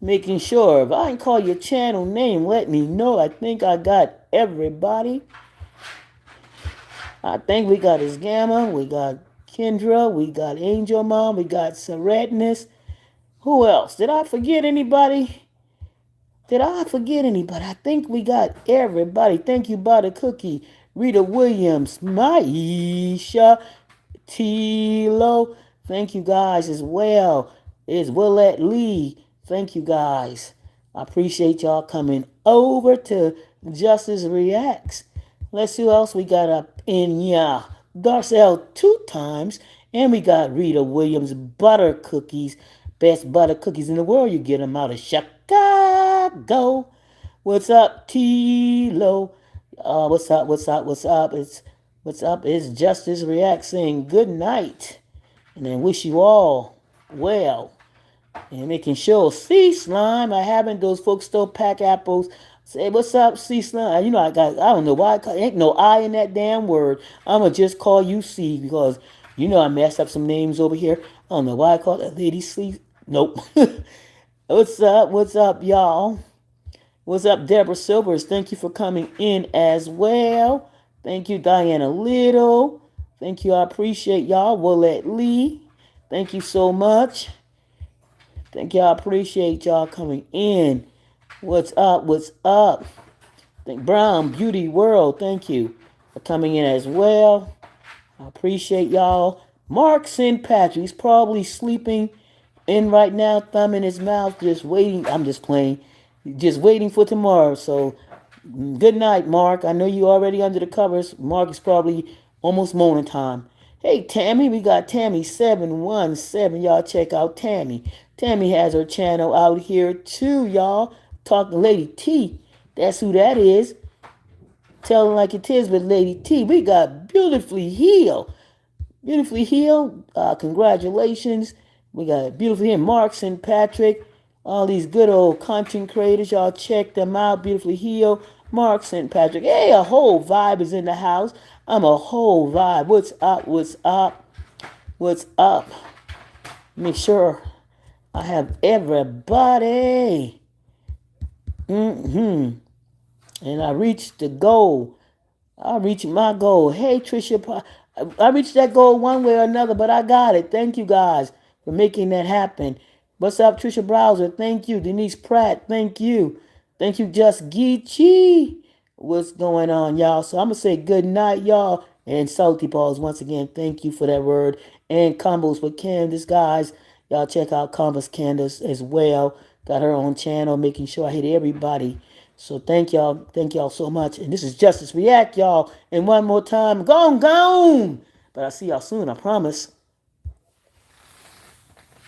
Making sure if I can call your channel name, let me know. I think I got everybody. I think we got his Gamma, we got Kendra, we got Angel Mom, we got Sadness. Who else? Did I forget anybody? Did I forget anybody? I think we got everybody. Thank you, Butter Cookie, Rita Williams, Maisha, Tilo. Thank you guys as well. Is Willette Lee. Thank you guys. I appreciate y'all coming over to Justice Reacts. Let's see who else we got up in here. Garcelle 2 times. And we got Rita Williams butter cookies. Best butter cookies in the world. You get them out of Chicago. What's up, T-Lo? What's up? What's up? What's up? What's up? It's Justice React saying good night. And then wish you all well. And making sure, sea slime. I haven't. Those folks still pack apples. Say, what's up, sea slime? I don't know why. Ain't no I in that damn word. I'm going to just call you C because, I messed up some names over here. I don't know why I called that lady C. Nope. What's up? What's up, y'all? What's up, Deborah Silvers? Thank you for coming in as well. Thank you, Diana Little. Thank you. I appreciate y'all. Willette Lee. Thank you so much. Thank y'all. I appreciate y'all coming in. What's up? What's up? Thank Brown Beauty World. Thank you for coming in as well. I appreciate y'all. Mark St. Patrick. He's probably sleeping in right now, thumb in his mouth, just waiting. I'm just playing. Just waiting for tomorrow. So good night, Mark. I know you already under the covers. Mark is probably almost morning time. Hey, Tammy, we got Tammy 717. Y'all check out Tammy. Tammy has her channel out here too, y'all. Talk to Lady T. That's who that is. Tell them like it is with Lady T. We got Beautifully Healed. Beautifully Healed. Congratulations. We got Beautifully Healed. Mark St. Patrick. All these good old content creators. Y'all check them out. Beautifully Healed. Mark St. Patrick. Hey, a whole vibe is in the house. I'm a whole vibe. What's up? What's up? What's up? Make sure I have everybody. And I reached the goal. I reached my goal. Hey, Trisha, I reached that goal one way or another, but I got it. Thank you guys for making that happen. What's up, Trisha Browser? Thank you. Denise Pratt, thank you. Thank you, Just Geechee. What's going on, y'all? So I'm going to say good night, y'all. And Salty Balls, once again, thank you for that word. And Combos with Candace, guys. Y'all check out Combos Candace as well. Got her own channel, making sure I hit everybody. So thank y'all. Thank y'all so much. And this is Justice React, y'all. And one more time, gone. But I'll see y'all soon, I promise.